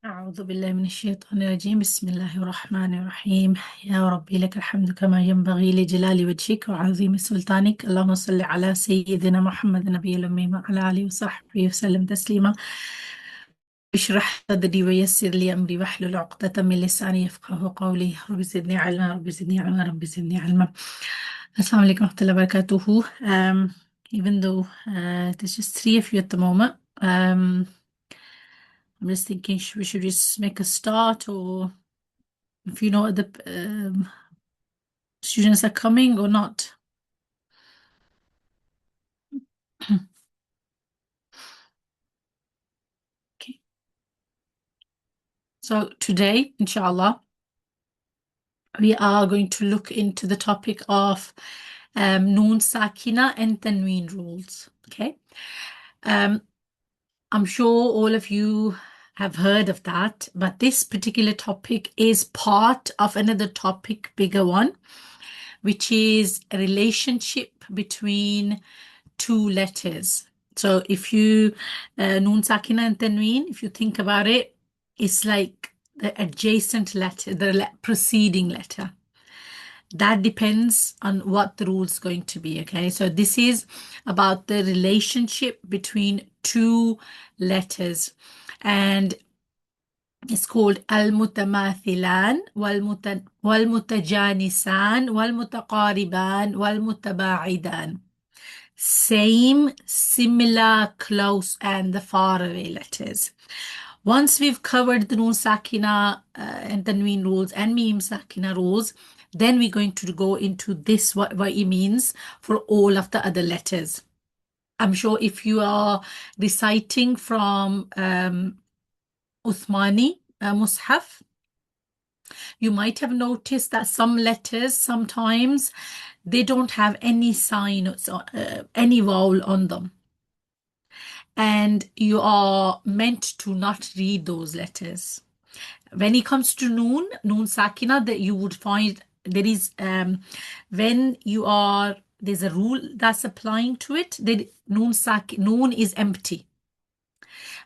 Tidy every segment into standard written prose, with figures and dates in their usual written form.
أعوذ بالله من الشيطان الرجيم بسم الله الرحمن الرحيم يا ربي لك الحمد كما ينبغي لجلال وجهك وعظيم سلطانك اللهم صل على سيدنا محمد النبي الأمي وعلى آله وصحبه وسلم تسليما اشرح صدري ويسر لي أمري واحلل عقدة من لساني يفقه قولي رب زدني علما رب زدني علما رب زدني علما. Assalamu alaikum warahmatullahi wabarakatuh. Even though there's just three of you at the moment, I'm just thinking we should just make a start, or if you know the students are coming or not. Okay. So today, inshallah, we are going to look into the topic of Noon Sakina and Tanween rules. Okay. I'm sure all of you have heard of that, but this particular topic is part of another topic, bigger one, which is a relationship between two letters. So if you, Noon Sakina and Tanween, if you think about it, it's like the adjacent letter, the preceding letter. That depends on what the rule is going to be, okay? So this is about the relationship between two letters, and it's called al-mutamathilan wal-mutajanisan wal-mutaqariban wal-mutaba'idan. Same, similar, close, and the faraway letters. Once we've covered the Noon Sakina and Tanween rules and Mim Sakina rules, then we're going to go into this, what it means for all of the other letters. I'm sure if you are reciting from Uthmani Mus'haf, you might have noticed that some letters sometimes they don't have any sign, any vowel on them. And you are meant to not read those letters. When it comes to Noon Sakina, that you would find there is, when you are, there's a rule that's applying to it, that Noon is empty.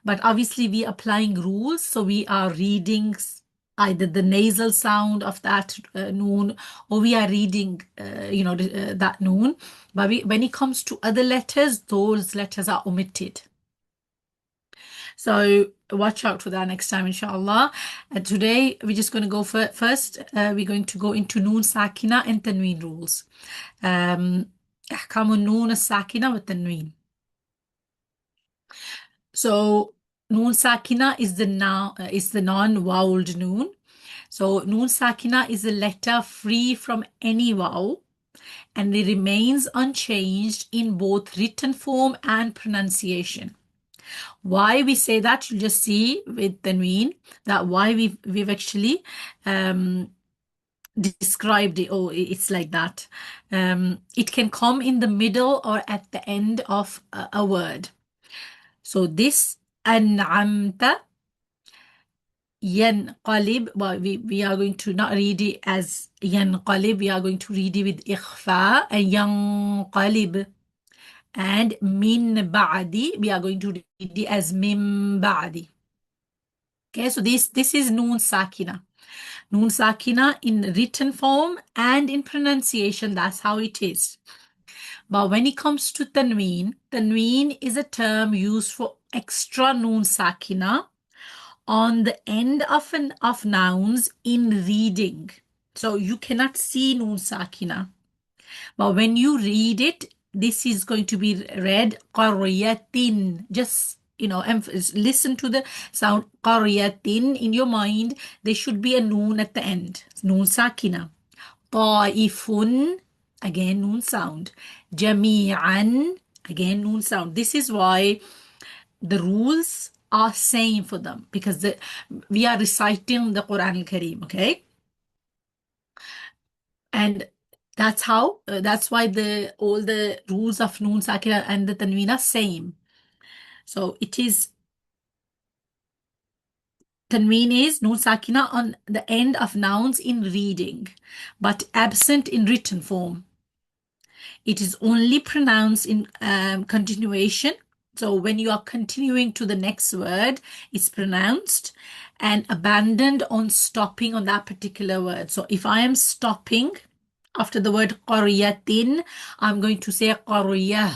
But obviously we are applying rules, so we are reading either the nasal sound of that Noon, or we are reading, that Noon. But when it comes to other letters, those letters are omitted. So watch out for that next time, inshallah. And today we're just going to go first. We're going to go into Noon Sakina and Tanween rules. أحكام النون الساكنة والتنوين. So Noon Sakina is the non-voweled Noon. So Noon Sakina is a letter free from any vowel, and it remains unchanged in both written form and pronunciation. Why we say that, you'll just see with Tanween that why we've actually described it. Oh, it's like that. It can come in the middle or at the end of a word. So this an'amta yanqalib, well, we are going to not read it as yanqalib, we are going to read it with ikhfa, and yanqalib. And min ba'di, we are going to read it as min ba'di. Okay, so this is Noon Sakina. Noon Sakina in written form and in pronunciation, that's how it is. But when it comes to Tanween, Tanween is a term used for extra Noon Sakina on the end of nouns in reading. So you cannot see Noon Sakina. But when you read it, this is going to be read qaryatin. Just, listen to the sound qaryatin in your mind. There should be a noon at the end. Noon sakina. Ta'ifun, again noon sound. Jami'an, again noon sound. This is why the rules are same for them, because we are reciting the Quran al-Kareem, okay? And that's why all the rules of Noon Sakina and the Tanween are same. So it is, Tanween is Noon Sakina on the end of nouns in reading, but absent in written form. It is only pronounced in continuation So when you are continuing to the next word, it's pronounced and abandoned on stopping on that particular word. So if I am stopping after the word qaryatin, I'm going to say qaryah.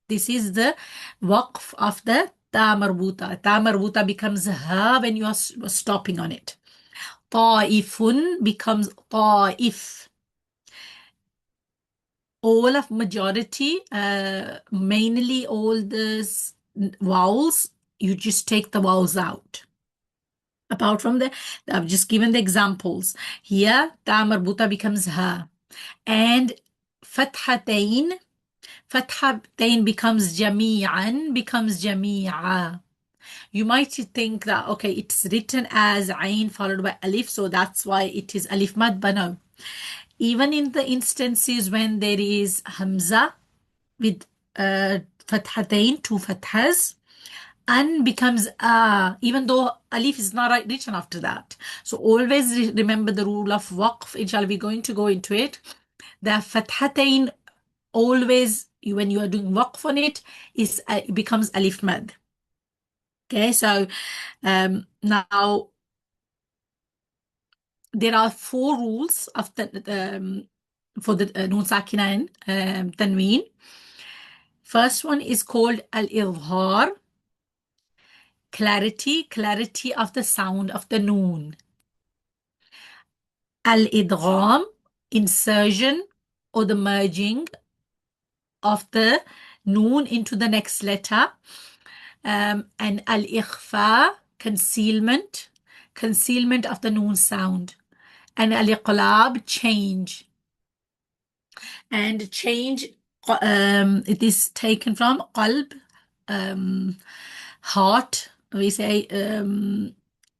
This is the waqf of the ta marbuta. Ta marbuta becomes ha when you are stopping on it. Ta'ifun becomes ta'if. All of majority, mainly all the vowels, you just take the vowels out. Apart from the, I've just given the examples. Here, ta marbuta becomes ha. And fathatain, fathatain becomes jami'an, becomes jami'a. You might think that, okay, it's written as ain followed by alif, so that's why it is alif mad, but no. Even in the instances when there is hamza with fathatain, two fathas, an becomes a, even though alif is not written after that. So always remember the rule of waqf. Inshallah, we're going to go into it. The fathatain always, when you are doing waqf on it, it becomes alif mad. Okay, so now there are four rules of the for the noon sakina and tanween. First one is called al-idhar, clarity of the sound of the noon. Al-idgham, insertion or the merging of the noon into the next letter. And al-ikhfa, concealment of the noon sound. And al-iqlab, change. And change, it is taken from qalb, heart, we say.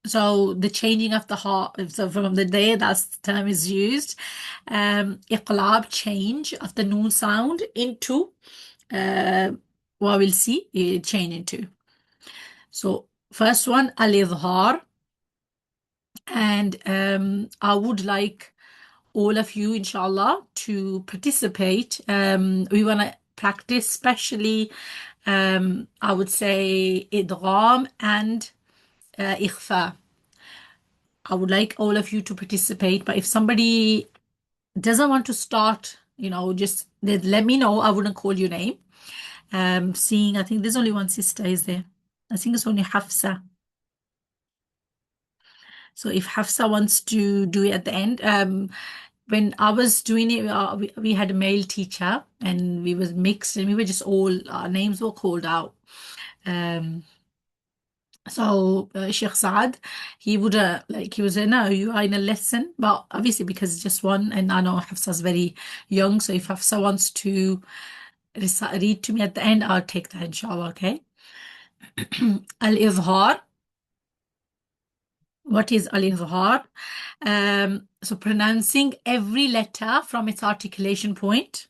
So the changing of the heart, so from the day that term is used, iqlab, change of the noon sound into what we'll see change into. So first one, al-idhar. And I would like all of you, inshallah, to participate. We want to practice, especially, I would say, idgham and ikhfa. I would like all of you to participate, but if somebody doesn't want to start, just let me know. I wouldn't call your name. Seeing, I think there's only one sister, is there? I think it's only Hafsa. So if Hafsa wants to do it at the end, when I was doing it, we had a male teacher and we was mixed and we were just all, our names were called out. So Sheikh Saad, he would he was no, you are in a lesson, but obviously because it's just one, and I know Hafsa's very young, so if Hafsa wants to read to me at the end, I'll take that, inshallah. Okay. Al-Izhar. What is al-Izhar? So pronouncing every letter from its articulation point.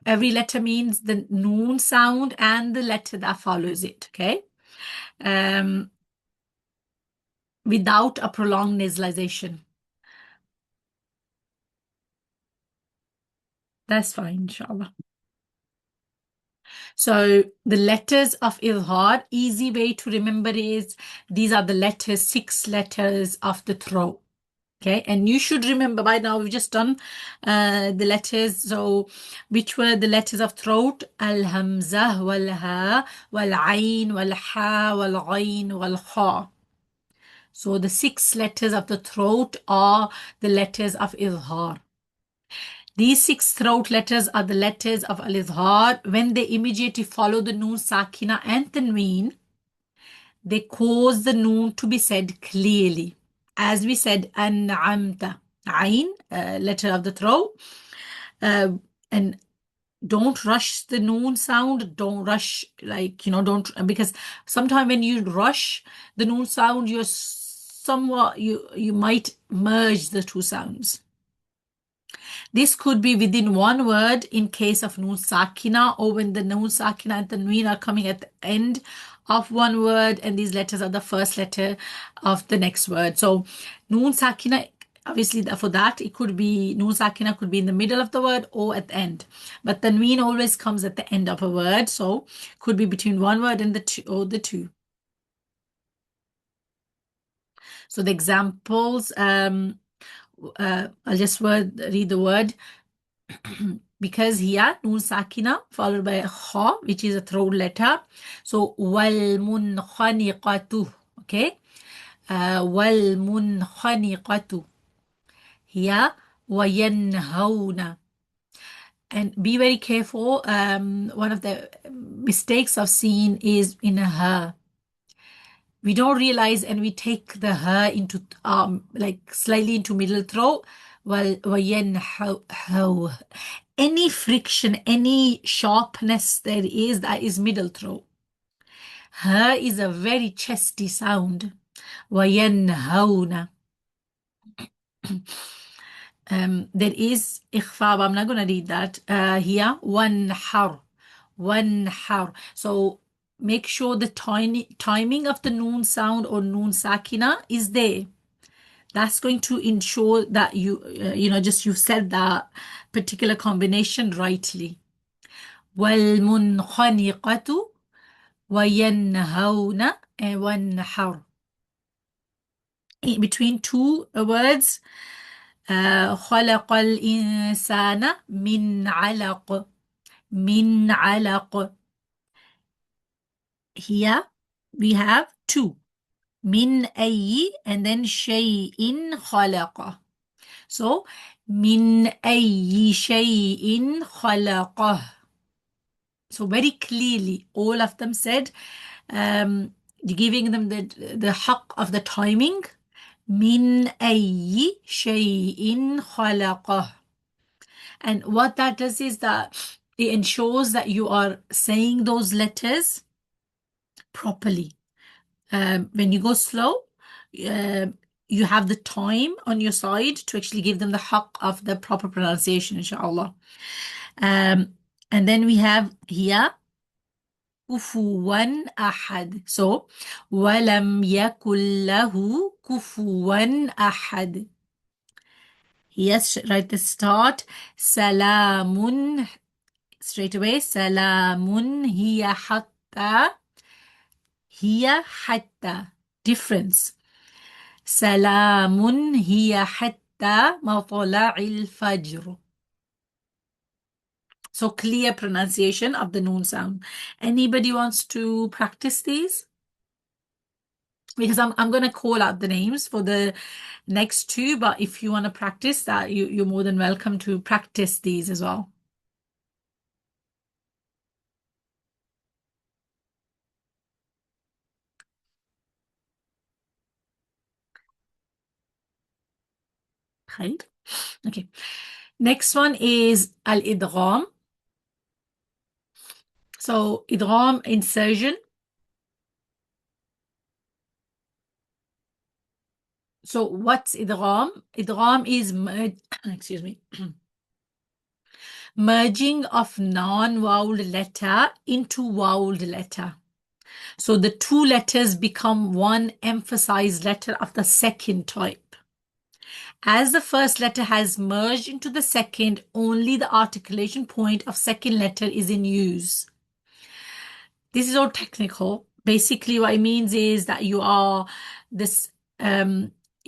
Every letter means the noon sound and the letter that follows it. Okay. Without a prolonged nasalization. That's fine, inshallah. So the letters of Izhar, easy way to remember is these are the letters, 6 letters of the throat. Okay, and you should remember by now, we've just done the letters. So which were the letters of throat? Al-Hamzah, wal-Ha, wal-Ain, wal-Ha, wal-Ghain, wal-Kha. So the 6 letters of the throat are the letters of Izhar. These 6 throat letters are the letters of al-Izhar. When they immediately follow the noon sakina and tanween, they cause the noon to be said clearly. As we said, an'amta, ain, letter of the throat. And don't rush the noon sound. Don't rush, don't, because sometimes when you rush the noon sound, you're somewhat, you might merge the two sounds. This could be within one word in case of noon sakina, or when the noon sakina and tanween are coming at the end of one word and these letters are the first letter of the next word. So noon sakina Obviously, for that, it could be Noon Sakina could be in the middle of the word or at the end. But Tanween always comes at the end of a word. So could be between one word and the two or the two. So the examples, I'll just read the word because here Noon Sakina followed by a Kha, which is a throat letter. So wal munkhaniqatu. Okay. Wal munkhaniqatu. Here wayanhauna. And be very careful. One of the mistakes I've seen is in a her. We don't realize and we take the her into like slightly into middle throat. Well, how any friction, any sharpness there is, that is middle throat. Her is a very chesty sound. وَيَنْهَوْنَ. There is ikhfa, but I'm not going to read that here. One har. So make sure the timing of the noon sound or noon sakina is there. That's going to ensure that you said that particular combination rightly. وَالْمُنْخَنِقَةُ وَيَنْهَوْنَ وَالنَّحَرُ. In between two words, خلق الإنسان من علق. من علق. Here we have two. من أي and then شيء خلق. So من أي شيء خلقه. So very clearly, all of them said, giving them the haqq of the timing. من أي شيء خلقه. And what that does is that it ensures that you are saying those letters properly. When you go slow, you have the time on your side to actually give them the haqq of the proper pronunciation, inshallah. And then we have here kufuwan ahad. So walam yakul lahu kufuwan ahad. Yes, right at the start. Salamun. Straight away. Salamun hiya hatta. Hiya hatta. Difference. Salamun hiya hatta matla'il fajr. So clear pronunciation of the noon sound. Anybody wants to practice these? Because I'm going to call out the names for the next two, but if you want to practice that, you're more than welcome to practice these as well. Right? Okay. Next one is al-idgham. So idgham, insertion. So what's idgham? Idgham is excuse me. Merging of non-vowel letter into vowel letter. So the two letters become one emphasized letter of the second type. As the first letter has merged into the second, only the articulation point of second letter is in use. This is all technical. Basically, what it means is that you are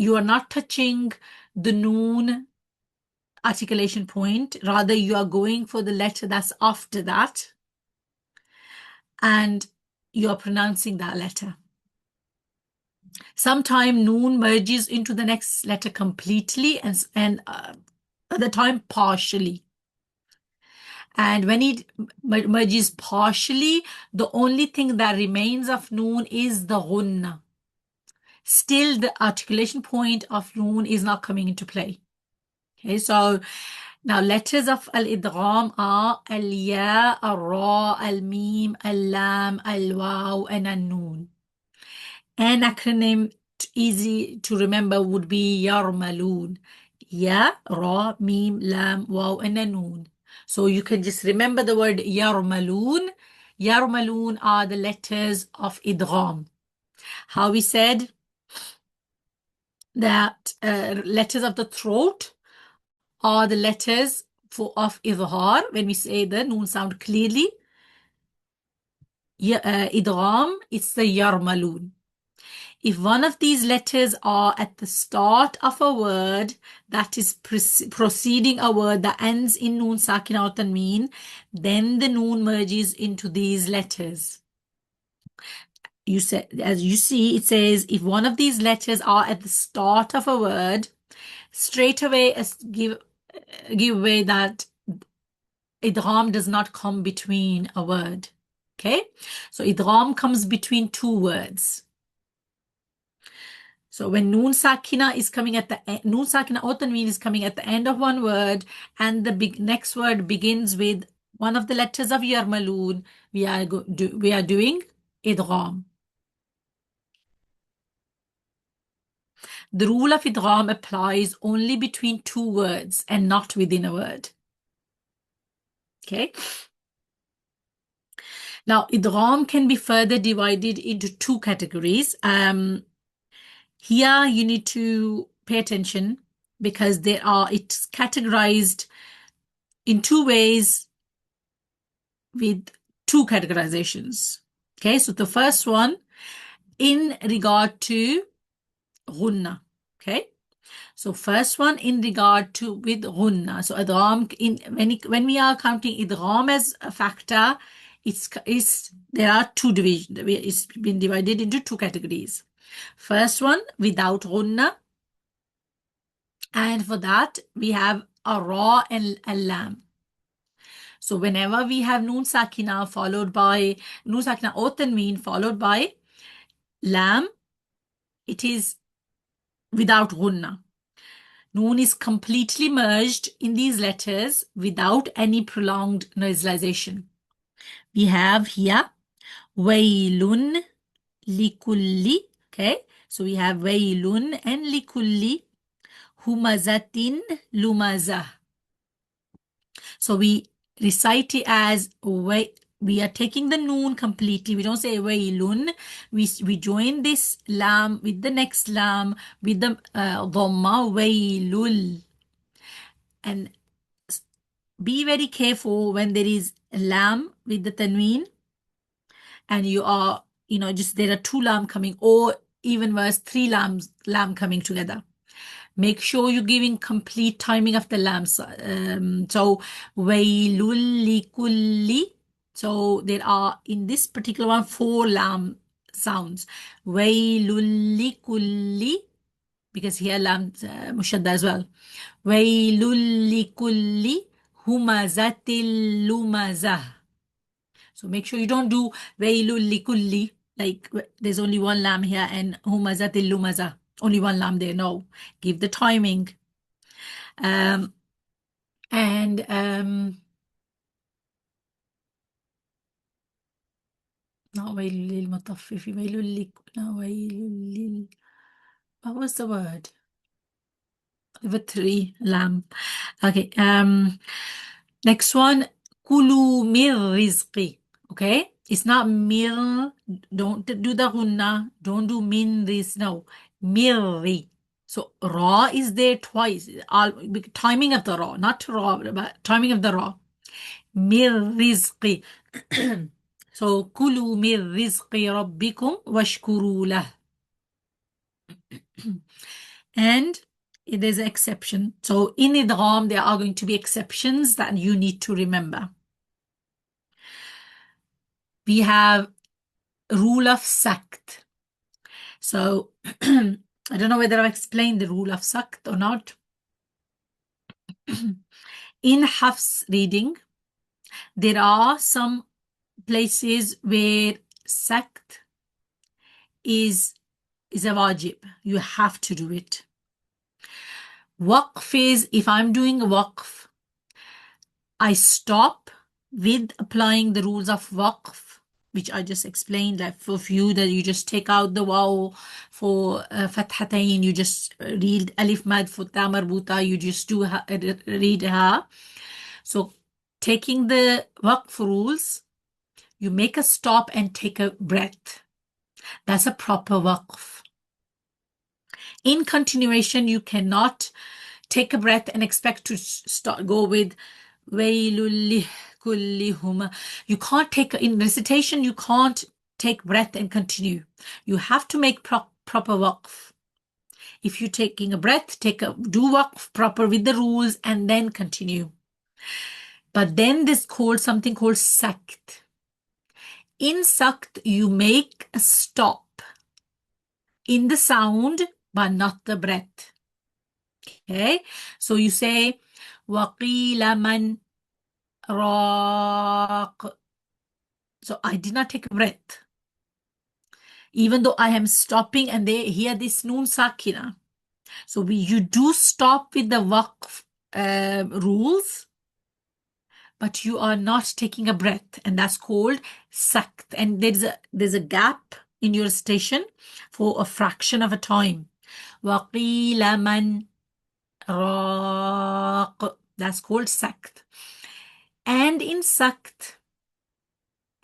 not touching the noon articulation point. Rather, you are going for the letter that's after that, and you are pronouncing that letter. Sometimes noon merges into the next letter completely, and other time partially. And when it merges partially, the only thing that remains of noon is the ghunna. Still, the articulation point of noon is not coming into play. Okay, so now letters of al-idgham are al-ya, al-ra, al-mim, al-lam, al-waw, and al-noon. An acronym easy to remember would be yarmaloon. Ya, ra, mim, lam, waw, and noon. So you can just remember the word yarmaloon. Yarmaloon are the letters of idgham. How we said that letters of the throat are the letters of idghar. When we say the noon sound clearly, idgham, it's the yarmalun. If one of these letters are at the start of a word that is proceeding a word that ends in noon sakina or tanween, then the noon merges into these letters. As you see, it says if one of these letters are at the start of a word, straight away give away that idgham does not come between a word. Okay, so idgham comes between two words. So when noon sakina is coming at the end, noon sakina or tanween is coming at the end of one word, and the next word begins with one of the letters of yarmalun, we are doing idgham. The rule of idgham applies only between two words and not within a word. Okay. Now, idgham can be further divided into two categories. Here you need to pay attention because it's categorized in two ways with two categorizations. Okay, so the first one in regard to ghunna. Okay, so first one in regard to with ghunna. So idgham when we are counting idgham as a factor, there are two divisions. It's been divided into two categories. First one without ghunna, and for that we have a ra and a lam. So whenever we have noon sakina followed by noon sakina or tanween followed by lam, it is without ghunna. Noon is completely merged in these letters without any prolonged nasalization. We have here waylun likulli. Okay, so we have waylun and likulli humazatin lumazah. So we recite it as we are taking the noon completely. We don't say waylun. We join this lam with the next lam with the dhamma waylul. And be very careful when there is lam with the tanween and you are, just there are two lam coming, or even worse, three lam coming together. Make sure you're giving complete timing of the lam. So waylul likulli. So there are in this particular one 4 lam sounds. Waylul likulli, because here lam mushadda as well. Waylul likulli humazatil lumazah. So make sure you don't do waylul likulli, like there's only one lam here and humazatil lumazah. Only one lam there. No, give the timing. And not waylul lil mutaffifi, what was the word? With 3 lam. Okay. Next one, kulu mir rizqi. Okay, it's not mir. Don't do the gunna. Don't do min this. No, mirri. So ra is there twice. Timing of the ra, not ra, but timing of the ra. Mir rizqi. So kulu mir rizqi rabbikum washkuru lah. And there's an exception. So in idgham, there are going to be exceptions that you need to remember. We have rule of sakt. So I don't know whether I've explained the rule of sakt or not. In Hafs reading, there are some places where sakt is a wajib. You have to do it. Waqf is, if I'm doing a waqf, I stop with applying the rules of waqf, which I just explained, like for few that you just take out the waw. For fathatain, you just read alif mad. For ta marbuta, you just do read ha. So taking the waqf rules, you make a stop and take a breath. That's a proper waqf. In continuation, you cannot take a breath and expect to go with wailul kulli huma. You can't take, in recitation, you can't take breath and continue. You have to make proper waqf. If you're taking a breath, do waqf proper with the rules and then continue. But then there's something called sakt. In sakt, you make a stop in the sound, but not the breath. Okay, so you say وَقِيلَ مَنْ رَاقٍ. So I did not take a breath, even though I am stopping, and they hear this noon sakina. So you do stop with the waqf rules, but you are not taking a breath, and that's called sakt. And there's a gap in your station for a fraction of a time. وَقِيلَ مَنْ رَاقٍ. That's called sakt. And in sakt,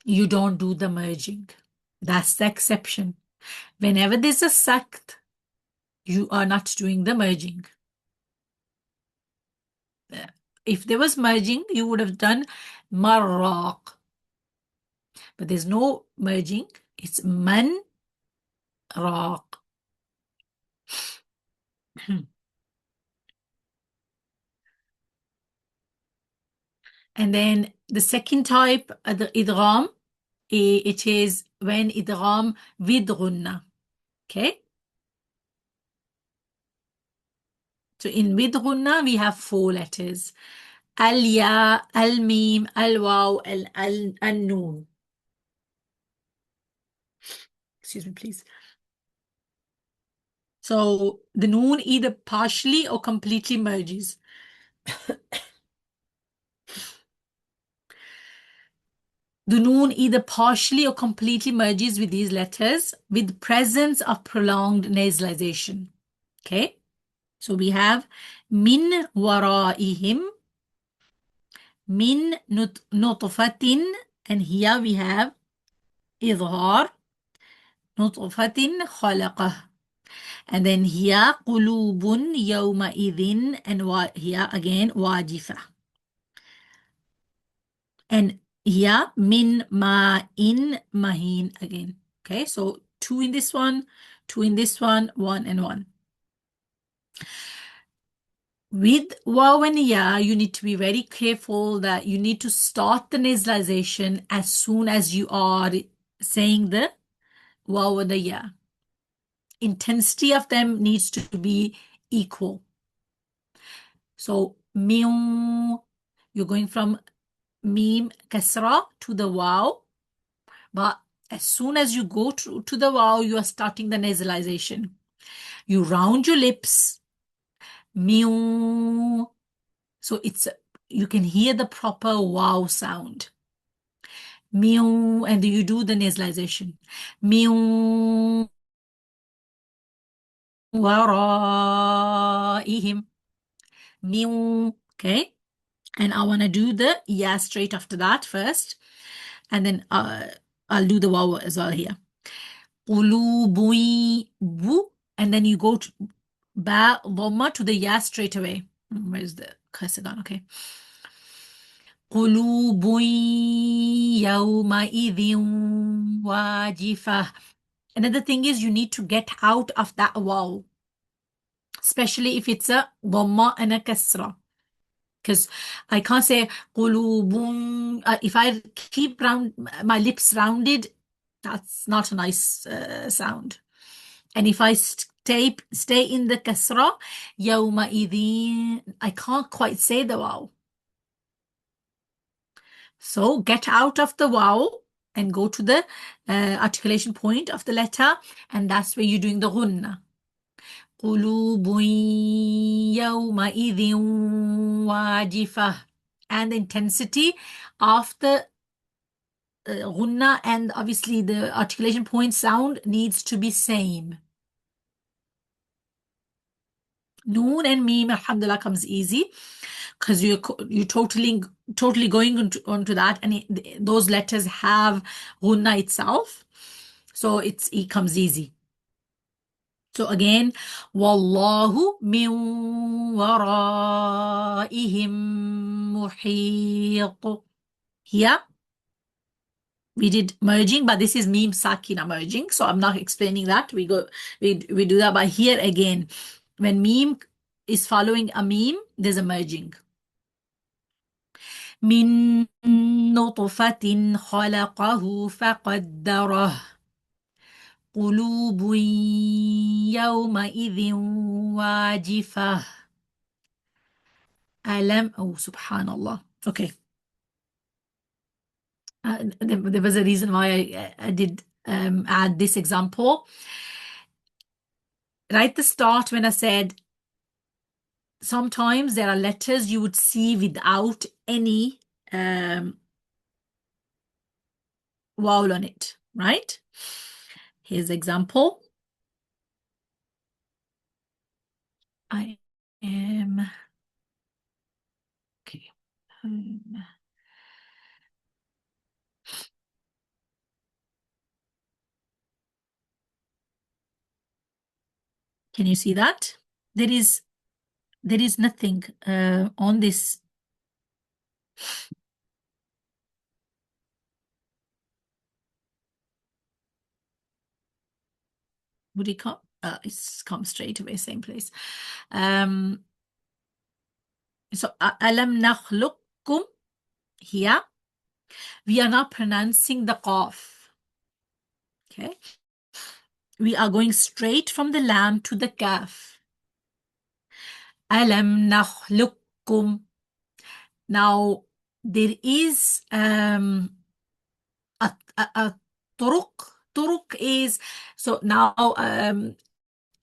you don't do the merging. That's the exception. Whenever there's a sakt, you are not doing the merging. If there was merging, you would have done marraq. But there's no merging. It's man raq. And then the second type, the idgham, it is when idgham with gunna. Okay. So in with gunna, we have 4 letters. Al-ya, al-mim, al-waw, al-noon. Excuse me, please. So the noon either partially or completely merges. The noon either partially or completely merges with these letters with presence of prolonged nasalization. Okay. So we have min waraihim, min nutfatin, and here we have idhar, nutfatin khalaqah. And then here qulubun yawma idhin, and here again wajifah. And here min ma'in mahin again. Okay, so 2 in this one, 2 in this one, 1 and 1. With waw and ya, you need to be very careful that you need to start the nasalization as soon as you are saying the waw and the ya. Intensity of them needs to be equal. So mew, you're going from mim kasra to the waw, but as soon as you go to the waw, you are starting the nasalization. You round your lips, mew. So you can hear the proper waw sound. Mew, and you do the nasalization. Mew waraihim. Mew. Okay. And I want to do the ya straight after that first. And then I'll do the waw as well here. Qulubui bu. And then you go to ba dhamma to the ya straight away. Where's the cursor gone? Okay. قلوب يومئذ واجفة. Another thing is you need to get out of that waw, especially if it's a dhamma and a kasra. Because I can't say قلوب. If I keep my lips rounded, that's not a nice sound. And if I stay in the kasra, يومئذ, I can't quite say the waw. So get out of the waw and go to the articulation point of the letter, and that's where you're doing the ghunna. قُلُوبٌ يَوْمَئِذٍ وَاجِفَةٌ. And the intensity of the ghunna and obviously the articulation point sound needs to be same. Noon and mim, alhamdulillah, comes easy because you're totally going onto that, and those letters have ghunna itself, so it comes easy. So again, Wallahu min waraihim muhit. Here we did merging, but this is meme sakina merging, so I'm not explaining that. We do that. But here again, when meme is following a meme, there's a merging. Min nutfatin khalaqahu faqaddarah. قلوب يومئذ واجفة. Oh, subhanallah. Okay. There was a reason why I did add this example. Right at the start, when I said sometimes there are letters you would see without any vowel on it, right? Here's example. I am okay. Can you see that? There is nothing on this. Would it come? It's come straight away, same place. So alam nakhluqkum, here we are not pronouncing the qaf. Okay, we are going straight from the lam to the kaf. Alam nakhluqkum. Now there is a turuq is, so now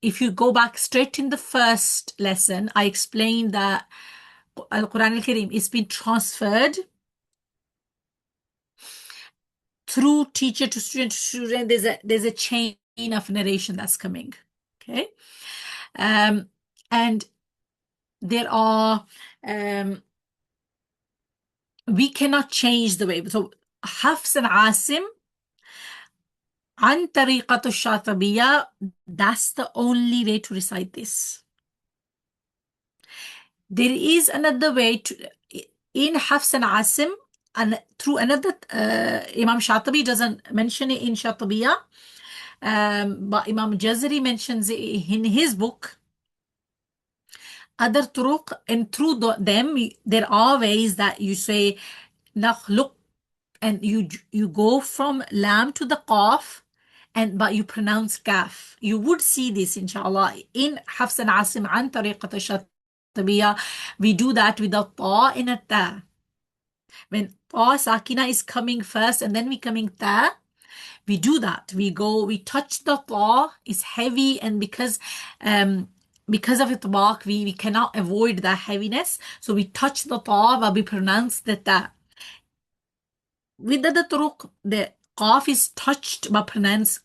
if you go back straight in the first lesson, I explained that Al-Quran al-Karim is being transferred through teacher to student to student. There's a chain of narration that's coming. Okay, and there are we cannot change the way. So Hafs and Asim عن طريقة الشاطبية, that's the only way to recite this. There is another way to, in Hafs and Asim, and through another, Imam Shatibi doesn't mention it in Shatibiya, but Imam Jazari mentions it in his book. Other turuq, and through them, there are ways that you say nakhluq, and you go from lam to the qaf, but you pronounce kaf. You would see this, inshallah, in Hafs and Asim an tariqat al-Shatibiya. We do that with a ta and a ta. When ta sakina is coming first and then we coming ta, we do that. We touch the ta, it's heavy, and because of itbaq, we cannot avoid that heaviness. So we touch the ta, but we pronounce the ta. With the turuq, the qaf is touched but pronounced,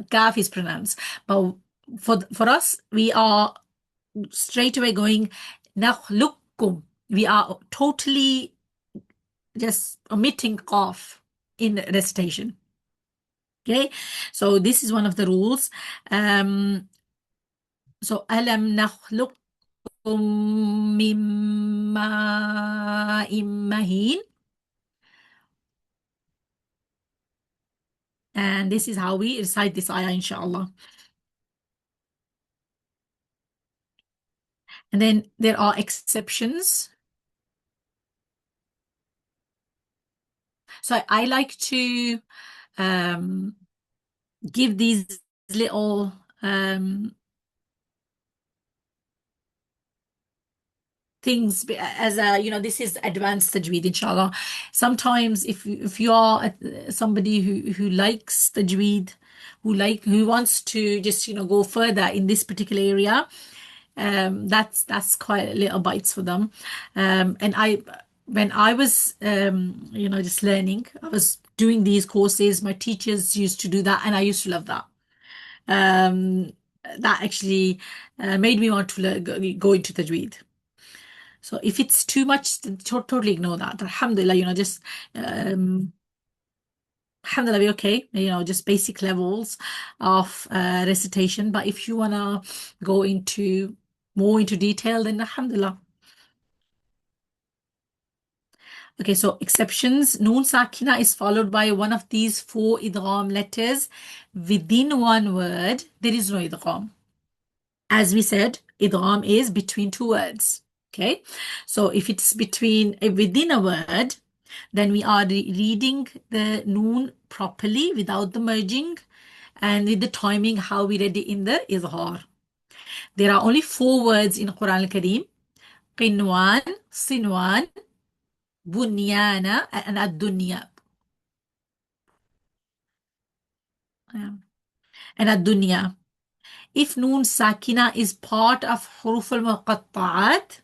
kaf is pronounced. But for us, we are straight away going nakhluqkum. We are totally just omitting qaf in recitation. Okay, so this is one of the rules. So alam nakhluqkum min ma'in mahin. And this is how we recite this ayah, inshallah. And then there are exceptions. So I like to give these little things as this is advanced tajweed, inshallah. Sometimes if you are somebody who likes tajweed, who wants to just go further in this particular area, that's quite little bites for them. And when I was just learning, I was doing these courses, my teachers used to do that, and I used to love that. That actually made me want to go into tajweed. So if it's too much, totally ignore that. Alhamdulillah, just Alhamdulillah, we're okay. Just basic levels of recitation. But if you wanna go into more into detail, then Alhamdulillah. Okay, so exceptions. Noon sakina is followed by one of these four idgham letters within one word. There is no idgham. As we said, idgham is between two words. Okay, so if it's within a word, then we are reading the noon properly without the merging and with the timing how we read it in the izhar. There are only four words in Quran al-Kareem: qinwan, sinwan, bunyana, and ad-dunya. And ad-dunya. If noon sakina is part of huruf al-muqatta'at,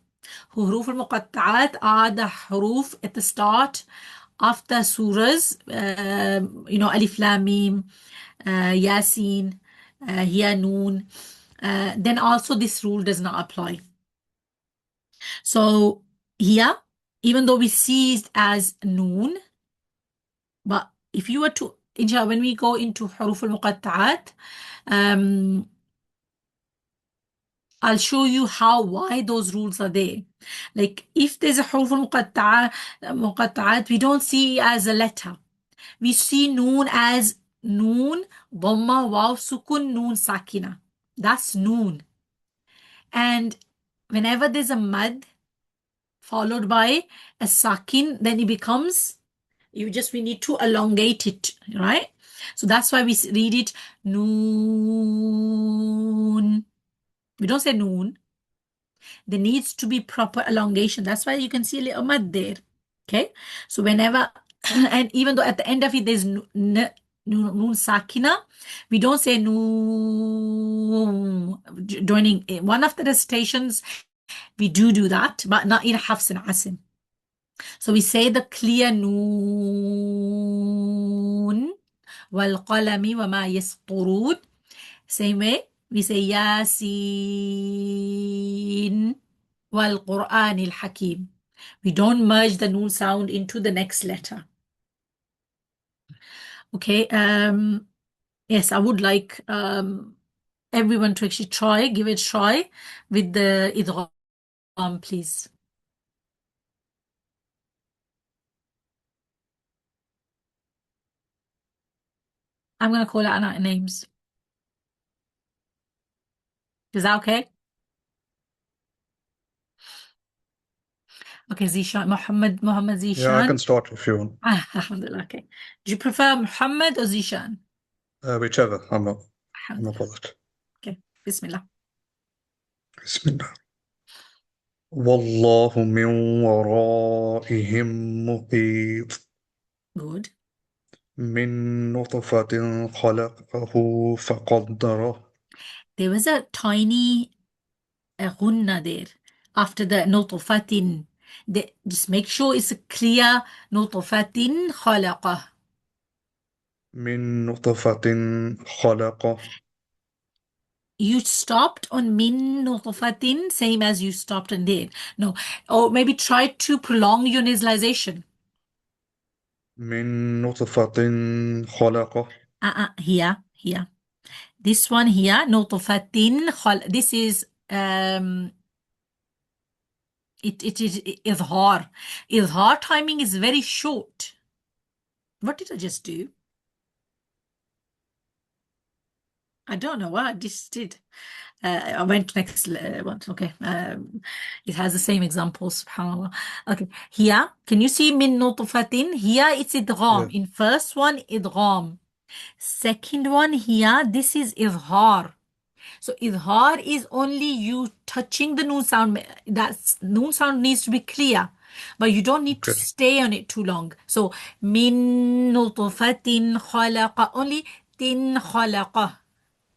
huruf al-muqatta'at are the huruf at the start of the surahs, alif lam mim, yasin, ya noon, then also this rule does not apply. So here, even though we see it as noon, but if you were to, inshallah, when we go into huruf al-muqatta'at, I'll show you why those rules are there. Like if there's a huruf al-muqatta'at, we don't see as a letter. We see noon as noon, dhamma, waw, sukun, noon, sakina. That's noon. And whenever there's a mad followed by a sakin, then it becomes, we need to elongate it, right? So that's why we read it noon. We don't say noon. There needs to be proper elongation. That's why you can see a little mad there. Okay. So whenever, and even though at the end of it there's noon sakina, we don't say noon joining one of the recitations. We do that, but not in Hafs and Asim. So we say the clear noon wal qalami wa ma yasturun. Same way, we say Yasin wal Quran al Hakim. We don't merge the noon sound into the next letter. Okay. Yes, I would like everyone to actually give it a try with the idgham, please. I'm going to call out names. Is that okay? Okay, Zishan, Muhammad Yeah, I can Zishan. start if you want. Alhamdulillah, okay. Do you prefer Muhammad or Zishan? Whichever. I'm not Alhamdulillah. bothered. Okay, Bismillah. Bismillah. والله من ورائهم محيط Good. من نطفة خلقه فقدره There was a tiny ghunna there after the nutfatin. Just make sure it's a clear nutfatin khalaqah. من نطفة خلقه. You stopped on min nutfatin, same as you stopped on there. No, or maybe try to prolong your nasalization. من نطفة خلقه. Here. This one here, nutfatin this is it is izhar. Izhar timing is very short. What did I just do? I don't know what I just did. I went next one. Okay. It has the same example, subhanAllah. Okay. Here, can you see min nutfatin? Here it's Yeah, idgham. In first one, idgham. Second one here, this is izhar. So izhar is only you touching the noon sound. That noon sound needs to be clear, but you don't need to okay, stay on it too long. So min nutfatin khalaqa, only tin khalaqa.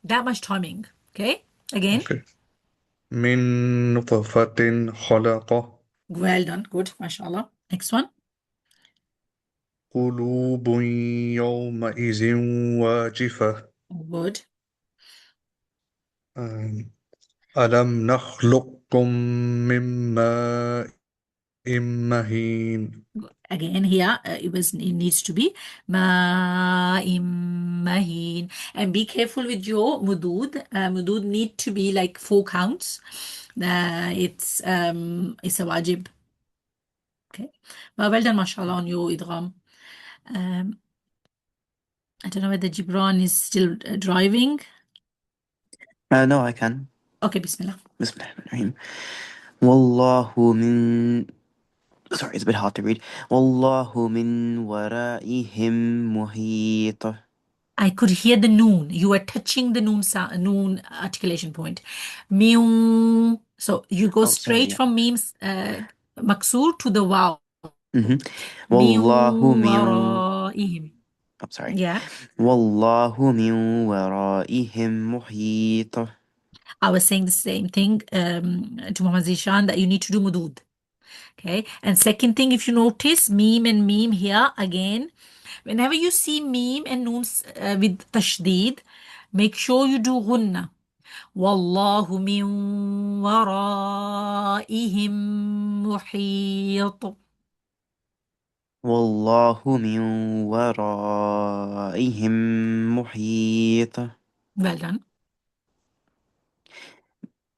That much timing. Okay. Again. okay. من نطفة خلقه. Well done. Good. MashaAllah. Next one. قلوب يومئذ واجفة. Good. ألم نخلقكم من ماء مهين. Again, here it needs to be ma'im mahin. And be careful with your mudud. Mudud need to be like 4 counts. It's a wajib. Okay. Well done, mashallah, on your idgham. Um, I don't know whether Gibran is still driving. No, I can. Okay, Bismillah. Bismillahirrahmanirrahim. Wallahu min. Sorry, it's a bit hard to read. Wallahu min wara'ihim muhit. I could hear the noon. You were touching the noon articulation point. Mew. So you go Oh, sorry, straight yeah. from memes maksur to the wow. Mew Wallahu min. waraihim. Oh, sorry. Yeah. Wallahu min wara'ihim muhit. I was saying the same thing to Muhammad Zishan that you need to do mudud. Okay. And second thing, if you notice, meme and meme here again, whenever you see meme and noons with tashdeed, make sure you do gunna. Wallahu min waraihim muhit. Wallahu min wara'ihim muhit. Well done.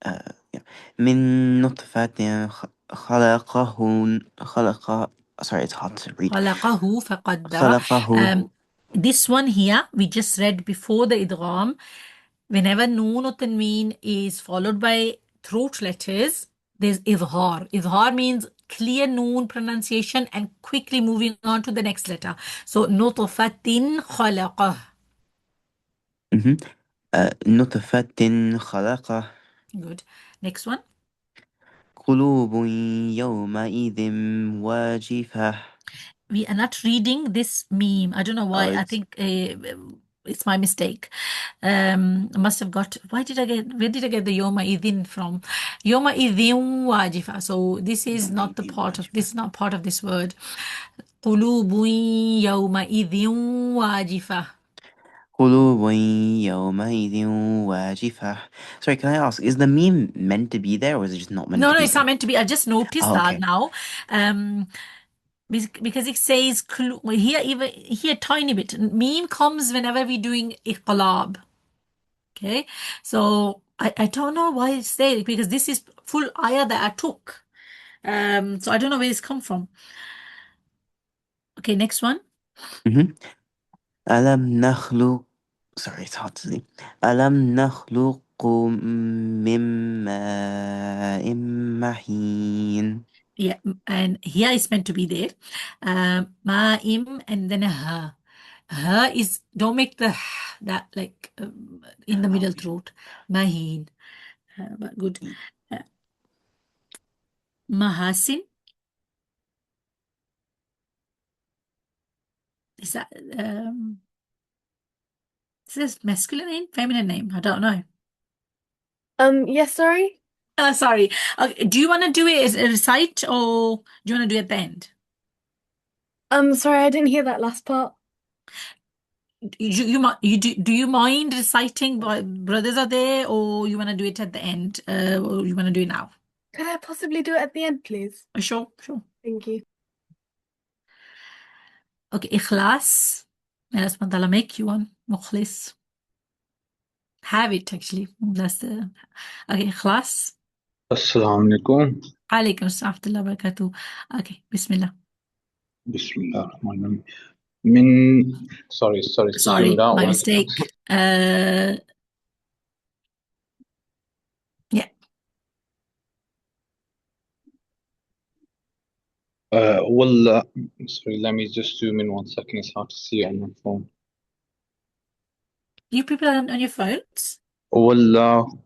Yeah. من نطفة خلقه. Sorry, it's hard to read. خلقه فقدر. خلقه. This one here, we just read before the idgham. Whenever noon or tanween is followed by throat letters, there's idhar. Idhar means clear noon pronunciation and quickly moving on to the next letter. So, نطفة خلقه. نطفة خلقه. Good. Next one. قلوب يومئذ واجفة. We are not reading this meme. I don't know why. I think it's my mistake. I must have got. Where did I get the Yoma Idin from? Yoma Idin wajifa. So this is not the part of this. Is not part of this word. قلوب يومئذ واجفة. قلوب يومئذ واجفة. Sorry, can I ask, is the meme meant to be there or is it just not meant to No, be it's there? not meant to be. I just noticed Oh, that okay. now. Because it says here, even here, tiny bit. Meme comes whenever we're doing iqlab. Okay, so I don't know why it's there because this is full ayah that I took. So I don't know where it's come from. Okay, next one. ألم نخلق. Sorry, it's hard to see. ألم نخلقكم من ماء مهين. Yeah, and here is meant to be there. Ma'im and then a ha. Ha is, don't make the that like in the middle throat. Mahin. But good. Mahasin. Is that is this masculine name, feminine name? I don't know. Yes, sorry. Sorry. Okay, do you want to do it as a recite or do you want to do it at the end? Sorry, I didn't hear that last part. Do you mind reciting while brothers are there, or you want to do it at the end, or you want to do it now? Could I possibly do it at the end, please? Sure. Thank you. Okay, ikhlas. May Allah subhanahu wa ta'ala make you one. Mukhlis. Have it actually. That's the okay, ikhlas. Assalamu alaikum. Alaikum assalam wa barakatuh. Okay, Bismillah. Bismillah ar-Rahman Min. Sorry, Sorry, out my one mistake. Yeah. Wallah. Sorry, let me just zoom in 1 second. It's hard to see on my phone. You people are on your phones? Wallahu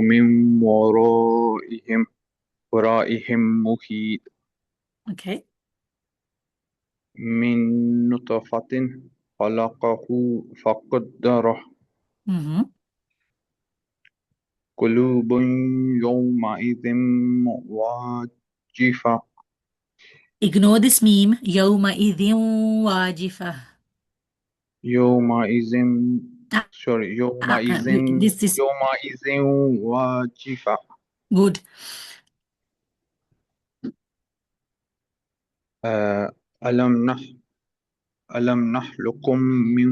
min waraihim muhit. Okay. Min nutfatin khalaqahu faqaddarah. Qulubun yawma'idhin wajifa. Ignore this meme. Yawma idhin wajifah. Yawma'idhin. Sorry, This yawma'idhin wajifa. good. ألم نح ألم نخلقكم من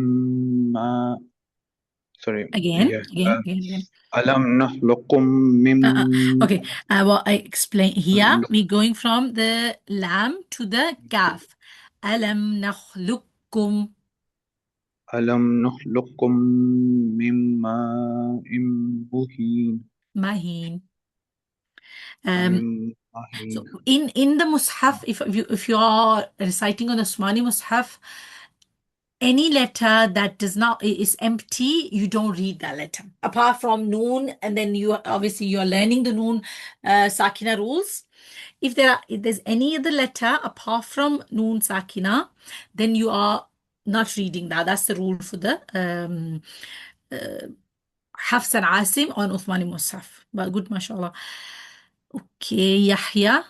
ماء sorry Again, yeah again. ألم نخلقكم من Okay, well, I explain here. We're going from the lam to the kaf. Alam nakhluqkum ألم نخلقكم من ماء مهين mahin. من So مهين in the mushaf, if you are reciting on the Usmani mushaf, any letter that does not is empty, you don't read that letter. Apart from noon, and then you obviously you're learning the noon sakina rules. If there's any other letter apart from noon sakina, then you are not reading that. That's the rule for the Hafs and Asim on Uthmani Musaf. But good, mashallah. Okay, Yahya.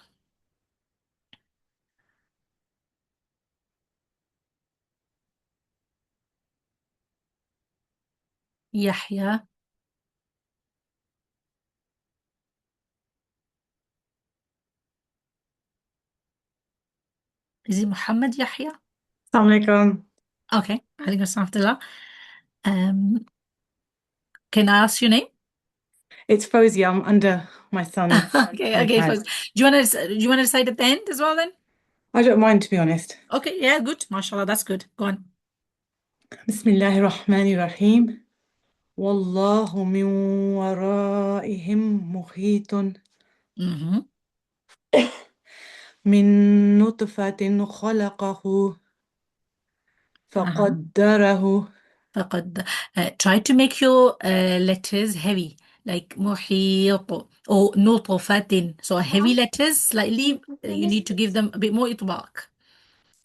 Yahya. Is it Muhammad Yahya? Assalamualaikum. Okay. Alaikum assalam. Can I ask your name? It's Fozia. I'm under my son's Okay, pad. folks. Do you want to recite at the end as well then? I don't mind, to be honest. Okay, yeah, good. MashaAllah, that's good. Go on. Bismillahir Rahmanir Rahim. Wallahu min waraihim muhitun Mm-hmm. min nutfatin khalaqahu faqaddarahu. Try to make your letters heavy, like muhit or nutfatin. So heavy letters, slightly, you need to give them a bit more itbaq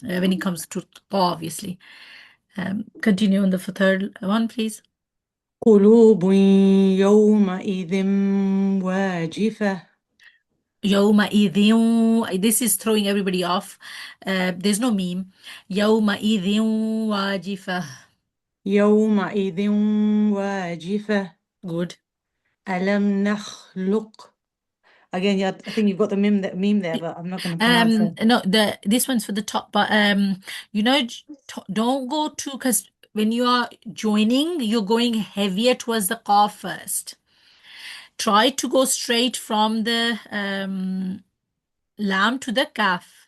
when it comes to ta, obviously. Continue on the third one, please. قلوب يومئذ واجفة. يومئذ, this is throwing everybody off. There's no meme. يومئذ واجفة. يومئذ واجفة. Good. ألم نخلق. Again, yeah, I think you've got the meme there, but I'm not going to pronounce it. No, this one's for the top, but don't go to, because when you are joining, you're going heavier towards the qaf first. Try to go straight from the lam to the kaf.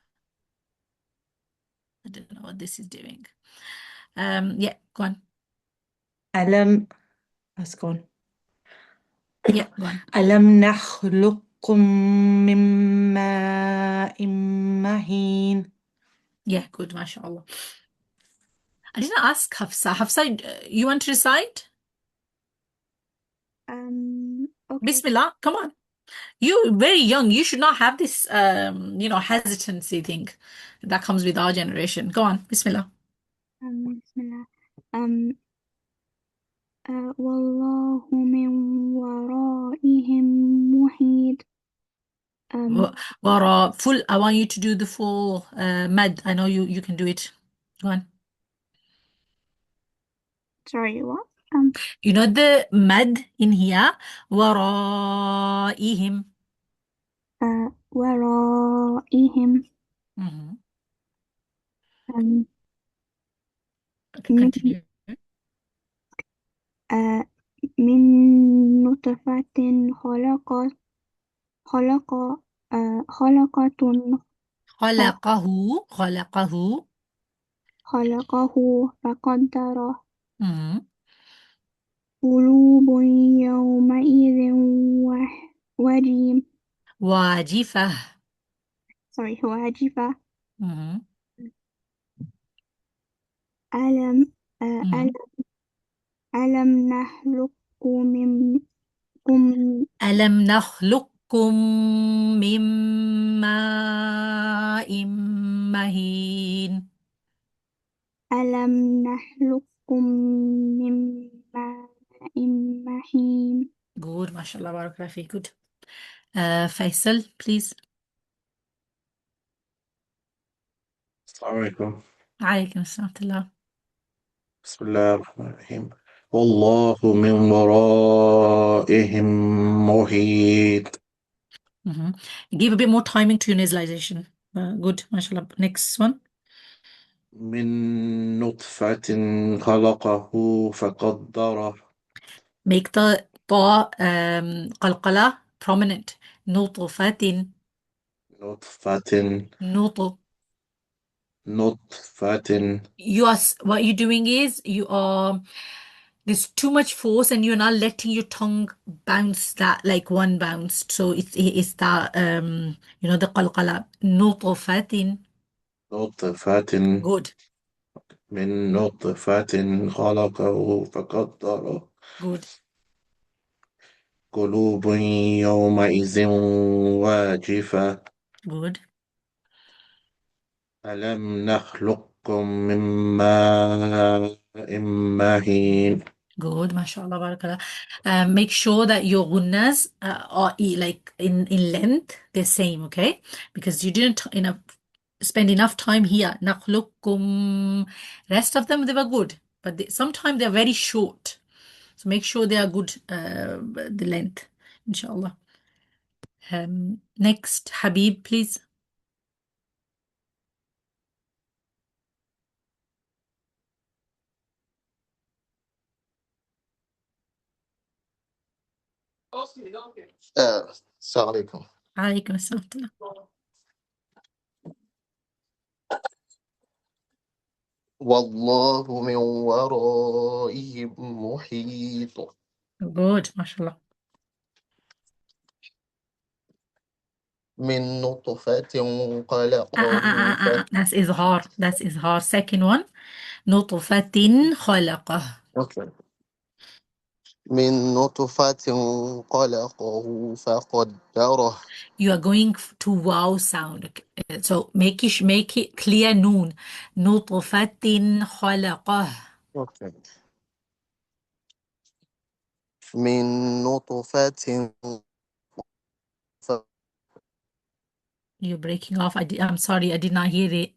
I don't know what this is doing. Yeah, go on. ألم That's gone. Yeah, go on. ألم نخلقكم من ماء مهين. Yeah, good, mashallah. I didn't ask Hafsa. Hafsa, you want to recite? Okay. Bismillah, come on. You're very young. You should not have this, hesitancy thing that comes with our generation. Go on, Bismillah. Bismillah. Wallahu min waraihim muhit. Full. I want you to do the full mad. I know you can do it. Go on. Sorry, what? You know the mad in here. وراءهم. waraihim. Mm-hmm. Okay, Min continue. min nutfatin خلقتun خلقه خلقه فقدره. Mm-hmm. قلوب يومئذ وجيم. واجفة. Sorry, واجفة. Mm-hmm. ألم Mm-hmm. ألم نخلقكم ألم نخلقكم من ماء مهين. ألم نخلقكم من ماء مهين. Good, mashallah, barakallah fi. Good. Faisal, please. Assalamualaikum. Alaykum assalam. Bismillah ar-Rahman ar-Rahim. Wallahu min waraihim muhit. Give a bit more timing to your nasalization. Good, mashallah. Next one. من نطفة خلقه فقدره. Make the ta qalqala prominent. نطفة نطفة نط. نطفة. What you're doing is there's too much force and you're not letting your tongue bounce that like one bounce. So it's that the qalqala. نطفة. نطفة Good, من نطفة خلقه فقدره. good. قلوب يومئذ واجفة. Good. ألم نخلقكم من ماء مهين. Good, mashallah, barakallah. Make sure that your gunnas are like in length, they're same, okay? Because you didn't spend enough time here. Nakhluqkum. Rest of them, they were good, but sometimes they're very short. So make sure they are good, the length, inshallah. Next, Habib, please. السلام عليكم. Alaykum assalam. والله من ورائهم محيط. Good, mashallah. من نطفة خلقه That's izhar. That's izhar. Second one. نطفة خلقه. Okay. من نطفة خلقه فقدره. You are going to wow sound. Okay. So make it clear noon. نطفة خلقه. Okay. من نطفة You're breaking off. I'm sorry, I did not hear it.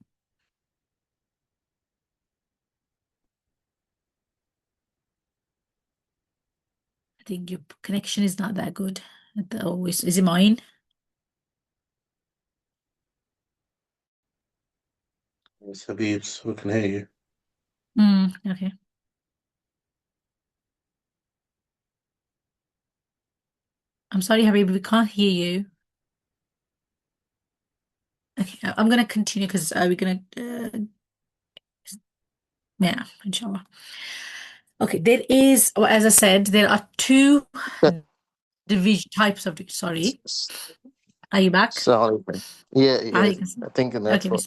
I think your connection is not that good. Is it mine? Yes, Habibs, we can hear you. Okay. I'm sorry, Habib, we can't hear you. Okay, I'm gonna continue because we're gonna yeah, inshallah. Okay, there is, or as I said, there are two division types of sorry. Are you back? السلام عليكم. Yeah, Alaikum I salam. think that's Okay, what.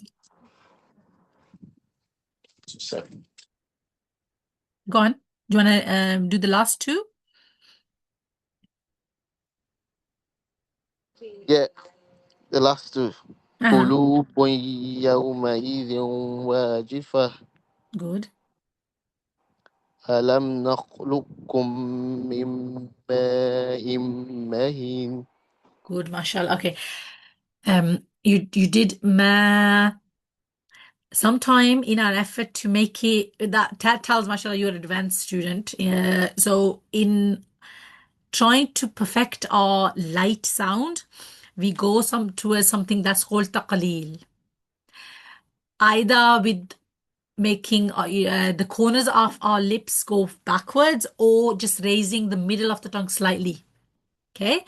go on. Do you want to do the last two? Yeah, the last two. Uh-huh. قلوب يومئذ واجفة. Good. ألم نخلقكم من ماء مهين. Good, mashallah. Okay. You did ma sometime in our effort to make it that tells mashallah you're an advanced student. So in trying to perfect our light sound, we go towards something that's called taqleel. Either with making the corners of our lips go backwards or just raising the middle of the tongue slightly. Okay,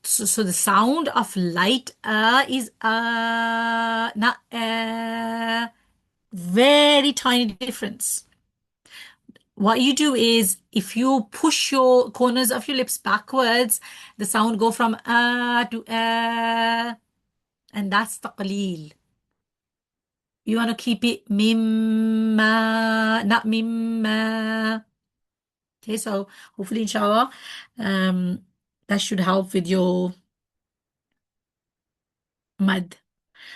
so the sound of light is not very tiny difference. What you do is if you push your corners of your lips backwards, the sound go from to and that's taqleel. You want to keep it mimma, not mimma. Okay, so hopefully, inshallah, that should help with your mad.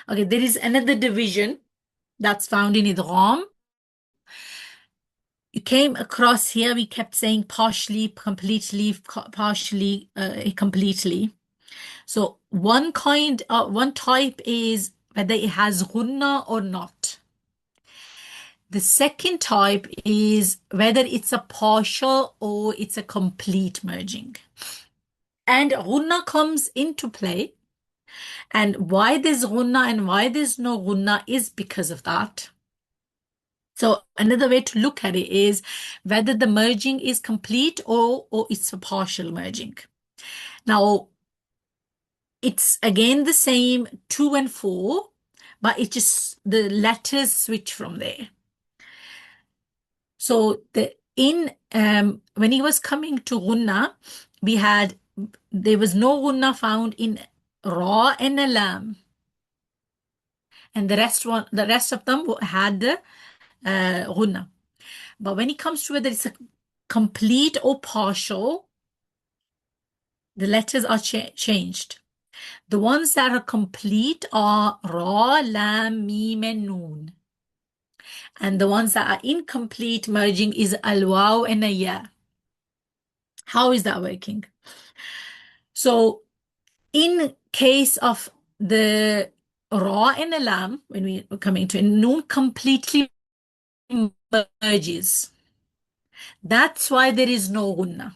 Okay, there is another division that's found in idgham. You came across here, we kept saying partially, completely, partially, completely. So one type is whether it has ghunna or not. The second type is whether it's a partial or it's a complete merging. And ghunna comes into play And why there's ghunna and why there's no ghunna is because of that. So another way to look at it is whether the merging is complete or it's a partial merging. Now, it's again the same 2 and 4, but it just the letters switch from there. So when he was coming to ghunna, there was no ghunna found in ra and lam, and the rest of them had the ghunna. But when it comes to whether it's a complete or partial, the letters are changed. The ones that are complete are ra, lam, mim, and noon. And the ones that are incomplete merging is al-waw and a ya. How is that working? So in case of the ra and the lam, when we are coming to it, noon completely merges. That's why there is no gunna.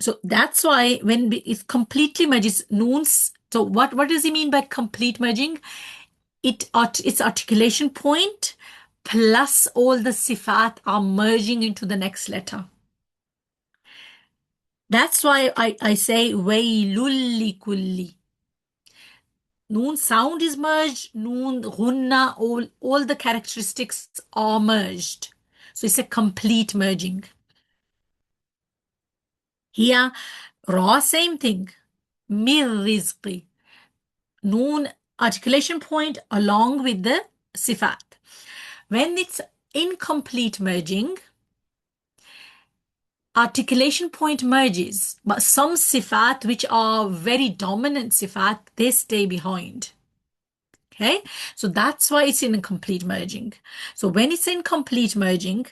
So that's why when it completely merges noons. So what does he mean by complete merging? Its articulation point plus all the sifat are merging into the next letter. That's why I say waylul likulli. Noon sound is merged, noon, ghunna, all the characteristics are merged. So it's a complete merging. Here, ra, same thing. Mir rizqi. Noon articulation point along with the sifat. When it's incomplete merging, articulation point merges, but some sifat which are very dominant sifat, they stay behind. Okay, so that's why it's in a complete merging. So when it's in complete merging,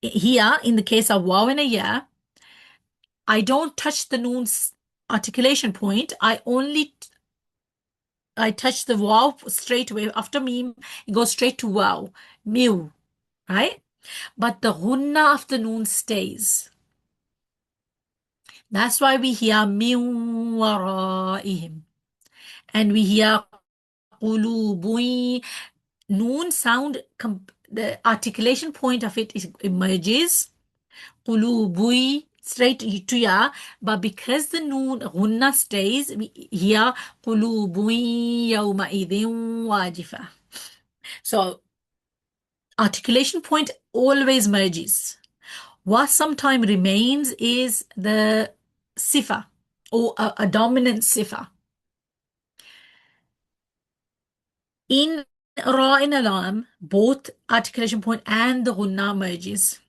here in the case of waw and a ya, I don't touch the noon's articulation point. I touch the waw straight away. After meme, it goes straight to waw, mew, right? But the ghunna of the noon stays. That's why we hear min waraihim. And we hear qulubun. Noon sound, the articulation point of it emerges. Qulubun, straight to ya. But because the noon ghunna stays, we hear qulubun yawma idhin wajifa. So articulation point always merges. What sometimes remains is the sifa or a dominant sifa. In ra and alam, both articulation point and the ghunna merges.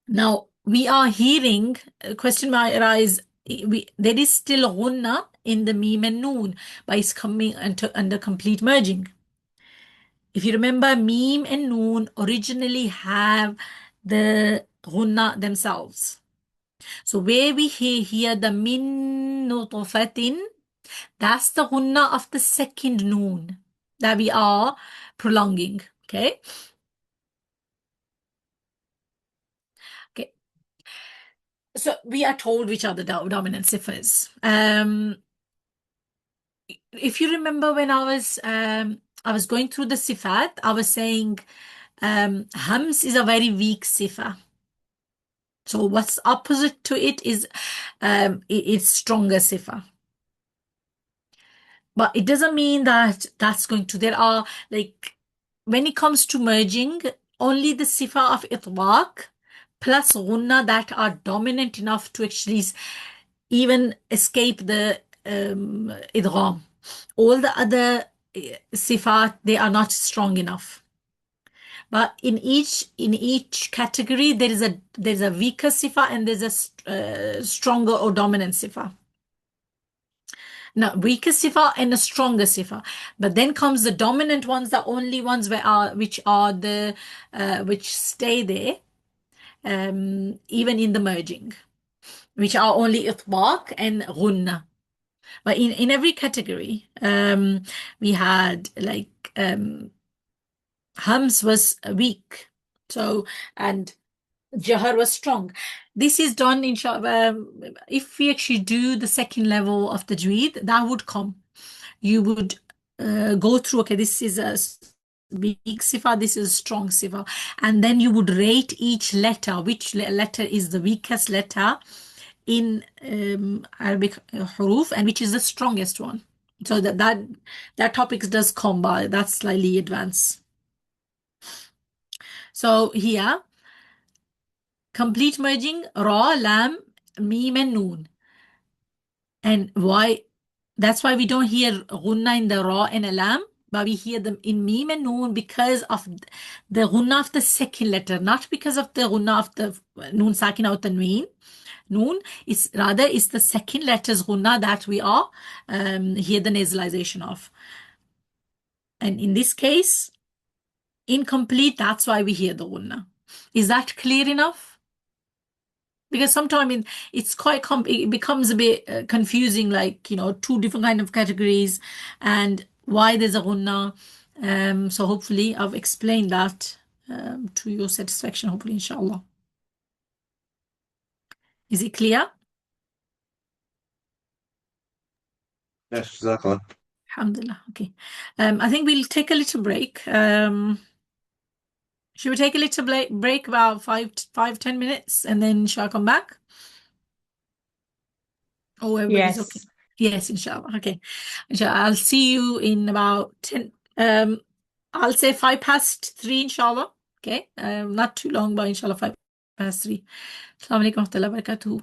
Now, we are hearing, a question might arise, there is still ghunna in the mim and noon, but it's coming under complete merging. If you remember, mim and noon originally have the ghunna themselves. So where we hear the min nutfatin, that's the ghunna of the second noon that we are prolonging. Okay. Okay. So we are told which are the dominant sifas. If you remember when I was going through the sifat, I was saying hams is a very weak sifa. So what's opposite to it is it's stronger sifa. But it doesn't mean that that's going to, there are like, when it comes to merging, only the sifa of itlaq plus ghunna that are dominant enough to actually even escape the idgham. All the other sifat, they are not strong enough. But in each category, there's a weaker sifa and there's a stronger or dominant sifa. Now, weaker sifa and a stronger sifa. But then comes the dominant ones, the only ones which stay there, even in the merging, which are only itbaq and ghunna. But in every category, we had like hams was weak. So, and Jahar was strong. This is done if we actually do the second level of the Tajweed, that would come. You would go through, okay, this is a weak sifa, this is a strong sifa. And then you would rate each letter, which letter is the weakest letter in Arabic huruf and which is the strongest one. So that topic does come by, that's slightly advanced. So here, complete merging, ra, lam, mim, and noon. And why? That's why we don't hear gunna in the ra and a lam, but we hear them in mim and noon because of the gunna of the second letter, not because of the gunna of the noon sakin out the noon. It's rather it's the second letter's gunna that we are hear the nasalization of. And in this case, incomplete, that's why we hear the gunna. Is that clear enough? Because sometimes it's quite it becomes a bit confusing, like two different kind of categories and why there's a gunna. So hopefully I've explained that to your satisfaction, hopefully, inshallah. Is it clear? Yes, exactly. Alhamdulillah. Okay. I think we'll take a little break. Should we take a little break about 5-10 minutes and then shall I come back? Oh, everybody's okay. Yes. Yes, inshallah. Okay. Inshallah, I'll see you in about 10. I'll say 3:05, inshallah. Okay. Not too long, but inshallah 3:05. Assalamu alaikum wa rahmatullahi wa barakatuh.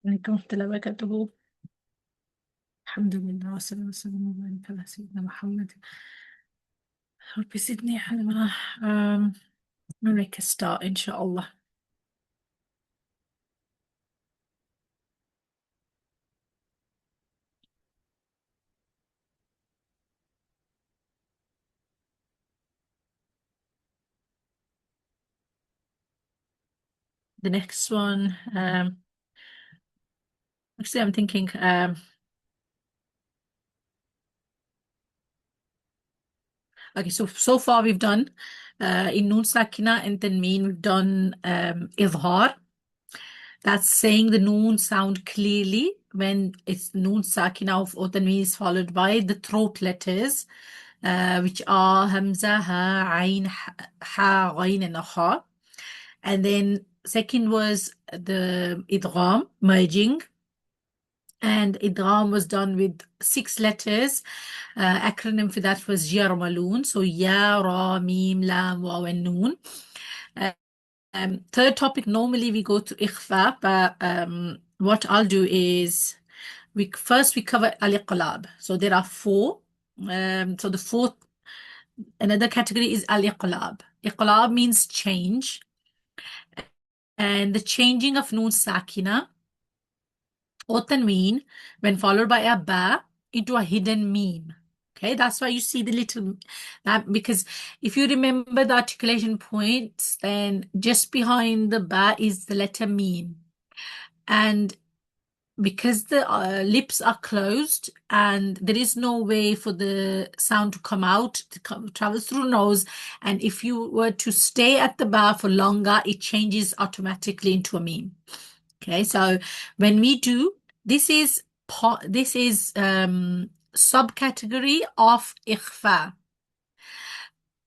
عليكم ورحمة الله وبركاته. الحمد لله والصلاة والسلام وبارك على سيدنا محمد. ربي زدني علما. We'll make a start, inshallah. The next one, actually, I'm thinking, okay, so far we've done in Noon Sakina and Tanween, we've done Idhar. That's saying the Noon sound clearly when it's Noon Sakina or Tanween is followed by the throat letters, which are Hamza, Ha, Ain, Ha, Ghain, and Ha. And then second was the Idgham, merging. And Idgham was done with 6 letters. Acronym for that was Yarmaloon. So Ya, Ra, Mim, Lam, Waw, and Noon. Third topic, normally we go to Ikhfa, but what I'll do is we cover Al-Iqlab. So there are 4. So the fourth, another category is Al-Iqlab. Iqlab means change. And the changing of Noon Sakina or Tanween when followed by a Ba into a hidden meme. Okay, that's why you see the little, that because if you remember the articulation points, then just behind the Ba is the letter meme. And because the lips are closed and there is no way for the sound to come out, travels through nose, and if you were to stay at the Ba for longer, it changes automatically into a meme. Okay, so when we do, this is subcategory of ikhfa.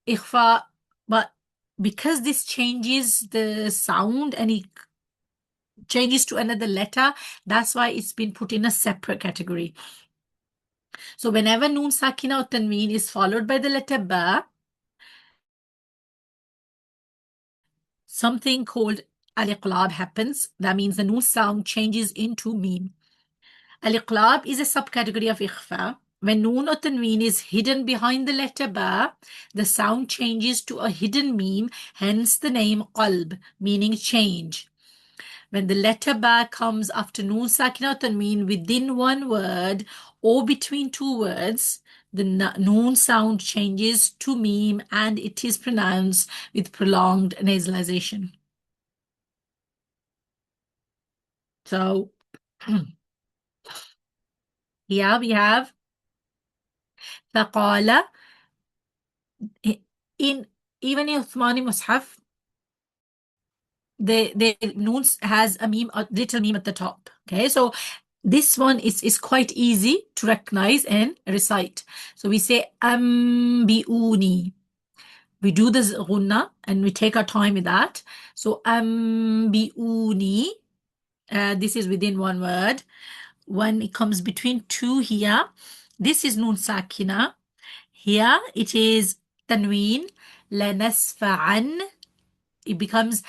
Ikhfa, but because this changes the sound and it changes to another letter, that's why it's been put in a separate category. So whenever Noon Sakina or Tanween is followed by the letter Ba, something called Al-Iqlab happens. That means the Noon sound changes into Meme. Al-Iqlab is a subcategory of Ikhfa. When Noon or Tanween is hidden behind the letter Ba, the sound changes to a hidden Meme, hence the name Qalb, meaning change. When the letter Ba comes after Noon Sakina or Tanween within one word or between 2 words, the Noon sound changes to Meme and it is pronounced with prolonged nasalization. So, here we have فقال. Even in Uthmani Mus'haf, the noon has a little meme at the top. Okay, so this one is quite easy to recognize and recite. So we say bi'uni. We do this ghunna and we take our time with that. So bi'uni, this is within one word. When it comes between 2 here, this is Noon Sakina. Here it is Tanween, lanasfa'an. It becomes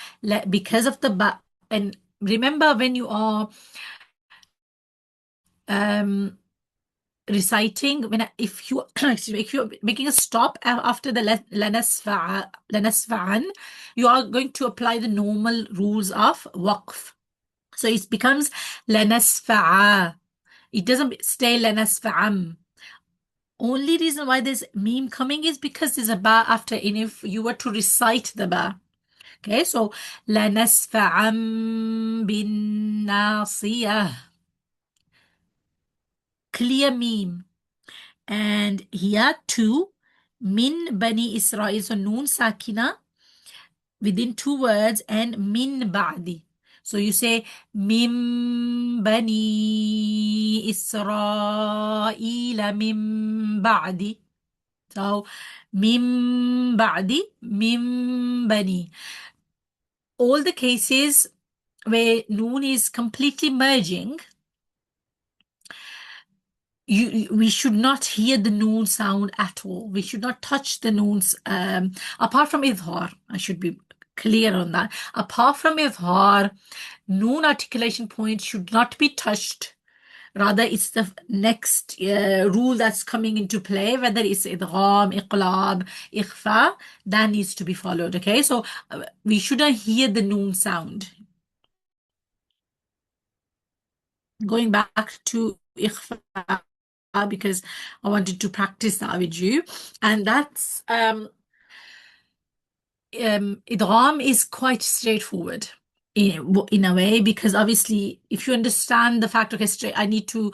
because of the Ba. And remember when you are reciting, if you if you're making a stop after the lanasfa'an, you are going to apply the normal rules of waqf. So it becomes lanasfa'a. It doesn't stay lanasfa'am. Only reason why there's meme coming is because there's a Ba after, and if you were to recite the Ba. Okay, so لَنَسْفَعًا بِالنَّاصِيَةِ. Clear meme. And here too, min bani Israel, so noon sakina within 2 words and min ba'di. So you say min bani Israel min ba'di. So min ba'di, min bani. All the cases where noon is completely merging, we should not hear the noon sound at all. We should not touch the noons, apart from idhar, I should be clear on that. Apart from izhar, noon articulation point should not be touched. Rather, it's the next rule that's coming into play, whether it's idgham, iqlab, ikhfa, that needs to be followed. Okay, so we shouldn't hear the noon sound. Going back to ikhfa, because I wanted to practice that with you, and that's idgham is quite straightforward in a way, because obviously if you understand the fact, okay, I need to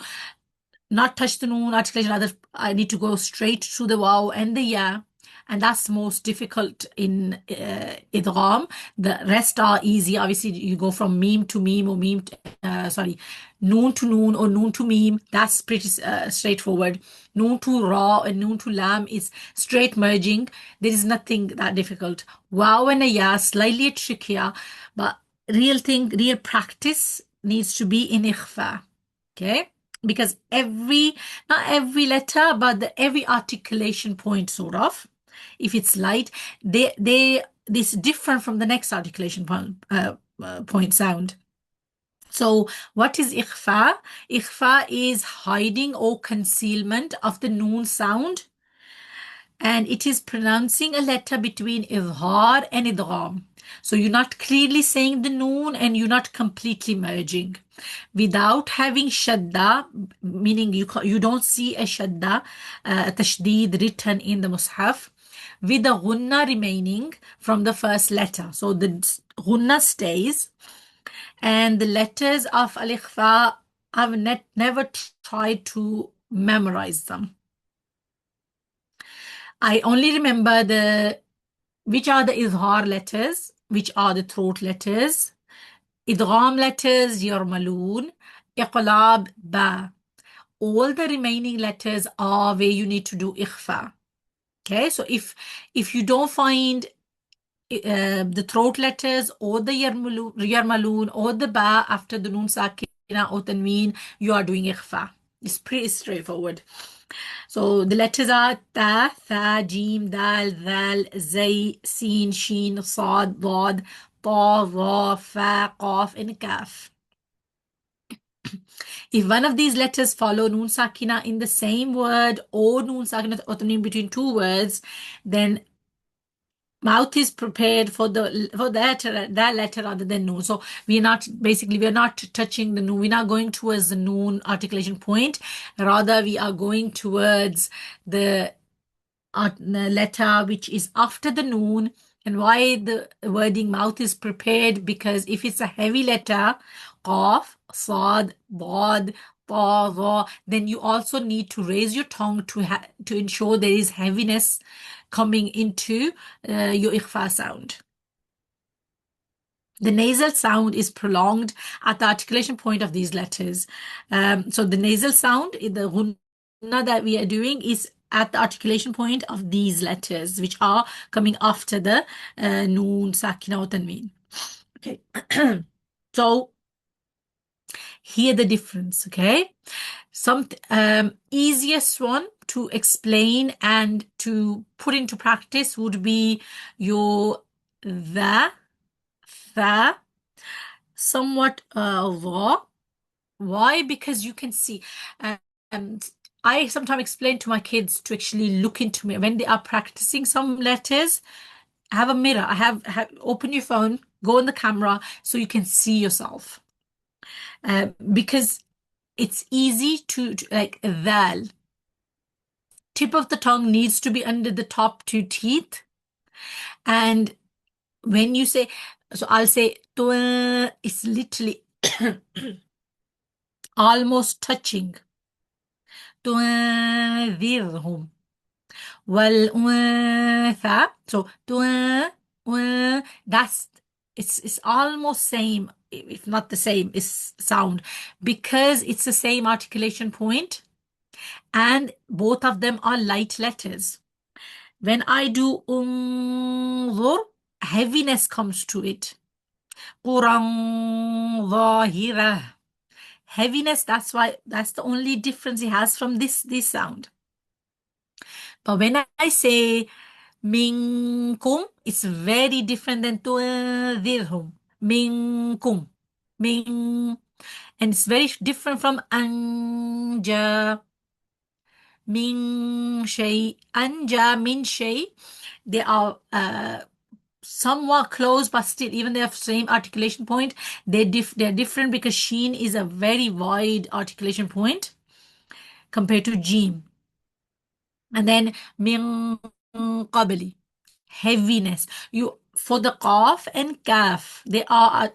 not touch the noon articulation, rather I need to go straight to the waw and the ya, and that's most difficult in idgham. The rest are easy. Obviously you go from meme to meme, or meme to, noon to noon, or noon to meme. That's pretty straightforward. Noon to ra and noon to lam is straight merging. There is nothing that difficult. Waw and a ya slightly trickier, but real practice needs to be in ikhfa. Okay, because not every letter, but every articulation point, sort of, if it's light, this different from the next articulation point sound. So what is ikhfa? Ikhfa is hiding or concealment of the noon sound, and it is pronouncing a letter between izhar and idgham. So you're not clearly saying the noon, and you're not completely merging. Without having shadda, meaning you don't see a shadda, tashdeed written in the mushaf, with the ghunna remaining from the first letter. So the ghunna stays, and the letters of al-ikhfa, I've never tried to memorize them. I only remember which are the izhar letters, which are the throat letters, idgham letters, yarmaloon, iqlab, ba. All the remaining letters are where you need to do ikhfa. Okay, so if you don't find the throat letters or the yarmaloon or the ba after the noon sakina or tanween, you are doing ikhfa. It's pretty straightforward. So the letters are ta, tha, jim, dal, dhal, zay, sin, sheen, sad, dad, ta, ra, fa, qaf, and kaf. If one of these letters follow noon sakina in the same word, or noon sakina or tanween between two words, then mouth is prepared for that letter rather than noon. So we are not touching the noon. We're not going towards the noon articulation point. Rather, we are going towards the letter which is after the noon. And why the wording mouth is prepared? Because if it's a heavy letter, qaf, sad, dad, ta, ra, then you also need to raise your tongue to ensure there is heaviness coming into your ikhfa sound. The nasal sound is prolonged at the articulation point of these letters. So the nasal sound, the ghunna that we are doing, is at the articulation point of these letters, which are coming after the noon, sakina, or tanween. Okay, so hear the difference. Okay, some easiest one to explain and to put into practice would be your the, somewhat dha. Why? Because you can see. I sometimes explain to my kids to actually look into me when they are practicing some letters. Have a mirror. Open your phone, go on the camera so you can see yourself. Because it's easy to like dal. Tip of the tongue needs to be under the top two teeth. And when you say, so I'll say, it's literally almost touching. تنذرهم والأنثى. So that's it's almost same, if not the same, is sound, because it's the same articulation point, and both of them are light letters. When I do unzur, heaviness comes to it. Quran zahira. Heaviness, that's the only difference it has from this sound. But when I say Minkum is very different than tunzirhum. Minkum. Min, and it's very different from anja. Min shay. Anja, min shay. They are somewhat close, but still, even they have same articulation point. They're different because sheen is a very wide articulation point compared to jim. And then min qabli, heaviness. You for the qaf and kaf, they are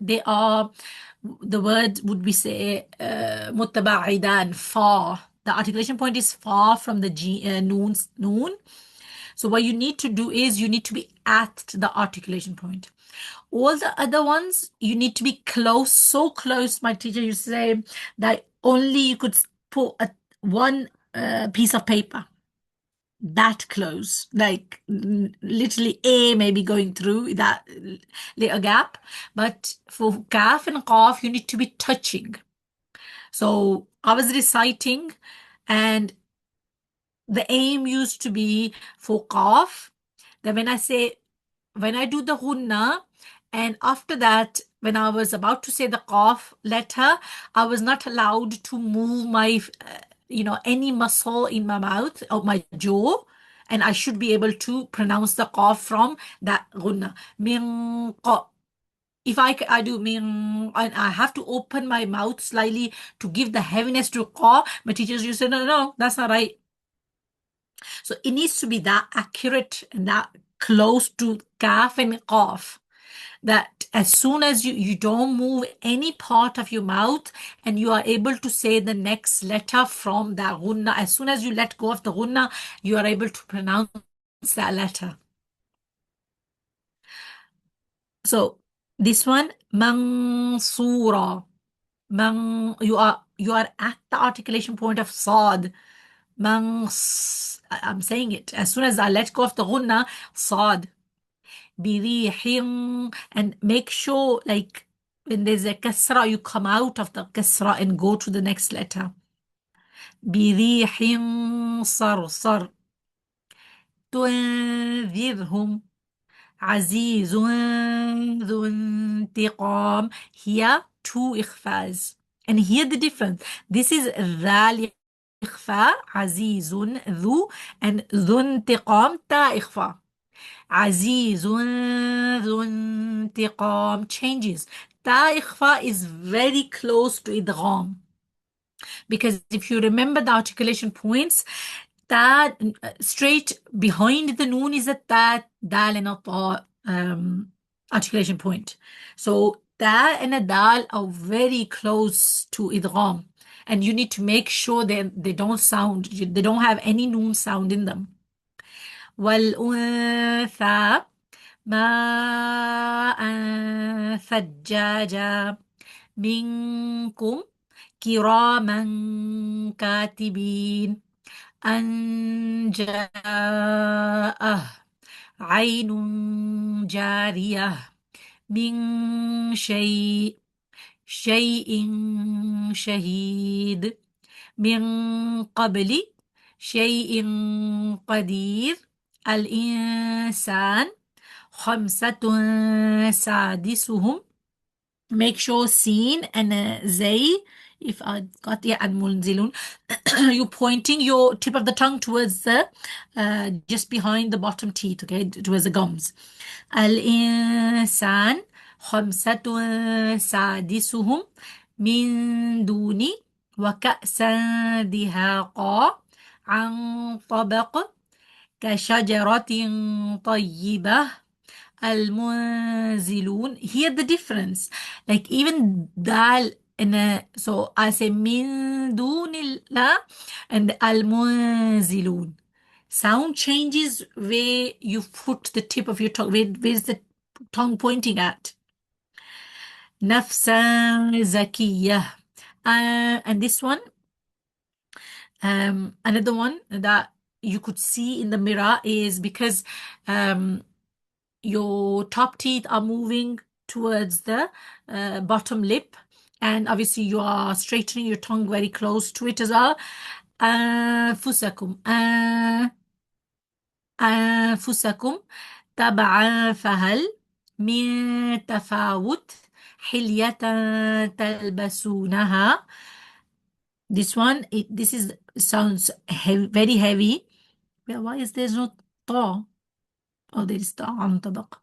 the word would be say mutaba'idan, far. The articulation point is far from the noon. So what you need to do is you need to be at the articulation point. All the other ones, you need to be close, so close. My teacher used to say that only you could put one piece of paper that close, like literally A maybe going through that little gap. But for kaf and qaf, you need to be touching. So I was reciting, and the aim used to be for qaf that when I do the ghunna, and after that, when I was about to say the qaf letter, I was not allowed to move my, any muscle in my mouth or my jaw, and I should be able to pronounce the qaf from that ghunna. Min qa. If I do min, and I have to open my mouth slightly to give the heaviness to qa, my teachers used to say, no, that's not right. So it needs to be that accurate and that close to kaf and qaf, that as soon as you don't move any part of your mouth and you are able to say the next letter from that ghunna, as soon as you let go of the ghunna, you are able to pronounce that letter. So this one, mansura. You are at the articulation point of sad. I'm saying it. As soon as I let go of the ghunna, sad. Birihin, and make sure, like, when there's a kasra, you come out of the kasra and go to the next letter. Birihin sarsar. Tunzirhum. Azizun ذو انتقام. Here, two ikhfas. And here the difference. This is ذال إخفاء, عزيز ذو, and ذو انتقام تا إخفاء. عزيز ذو انتقام changes. تا إخفاء is very close to idgham. Because if you remember the articulation points, that straight behind the noon is a ta, dal, and a ta articulation point. So ta and a dal are very close to idgham, and you need to make sure that they don't have any noon sound in them. والأنثى ماء ثجاجا منكم كراما كاتبين أن جاءه عين جارية من شيء شهيد من قبل شيء قدير الإنسان خمسة سادسهم. Make sure seen and zay, if I got the al-munzilun, you're pointing your tip of the tongue towards the just behind the bottom teeth, okay, towards the gums. Al-insan khamsatun sadisuhum min duni wa ka'san dihaqa an tabaq ka shajaratin tayyibah al-munzilun. Hear the difference. Like even dal, so I say min dunillah and al-munzilun. Sound changes where you put the tip of your tongue. Where's the tongue pointing at? Nafsan zakiyah. And this one, another one that you could see in the mirror is because your top teeth are moving towards the bottom lip, and obviously you are straightening your tongue very close to it as well. Fusakum. أنفسكم تبعا فهل من تفاوت حلية تلبسونها. This one, this is sounds heavy, very heavy. Well, why is there no طا? Oh, there is طعام طبق.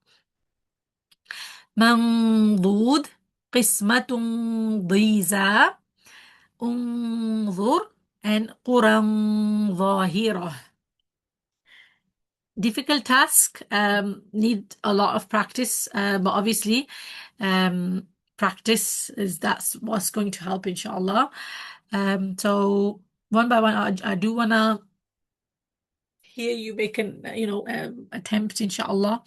منضود قسمة ضيزى انظر and قرى ظاهرة. Difficult task, need a lot of practice, but obviously practice is that's what's going to help inshallah. So one by one I do want to hear you make an attempt inshallah.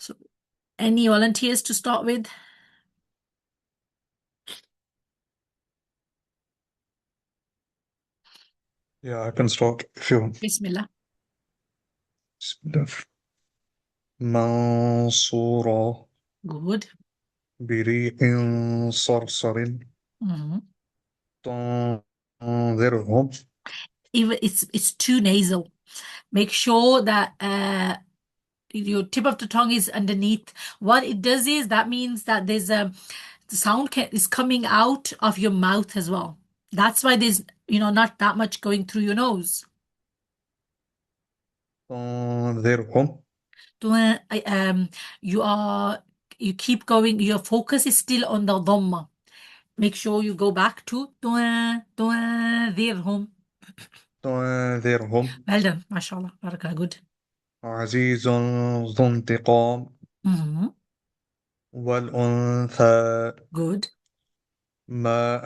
So any volunteers to start with? Yeah, I can start if you want. Bismillah. Bismillah. منصورة Good. بريح صرصر Mhm. تنذرهم. Even it's too nasal. Make sure that your tip of the tongue is underneath. What it does is that means that there's the sound is coming out of your mouth as well. That's why there's not that much going through your nose. تنذرهم. You keep going. Your focus is still on the dhamma. Make sure you go back to تنذرهم. تنذرهم. Well done, mashallah, barakallah, good. عزيز ذو انتقام. Mhm. والأنثى Good, ماء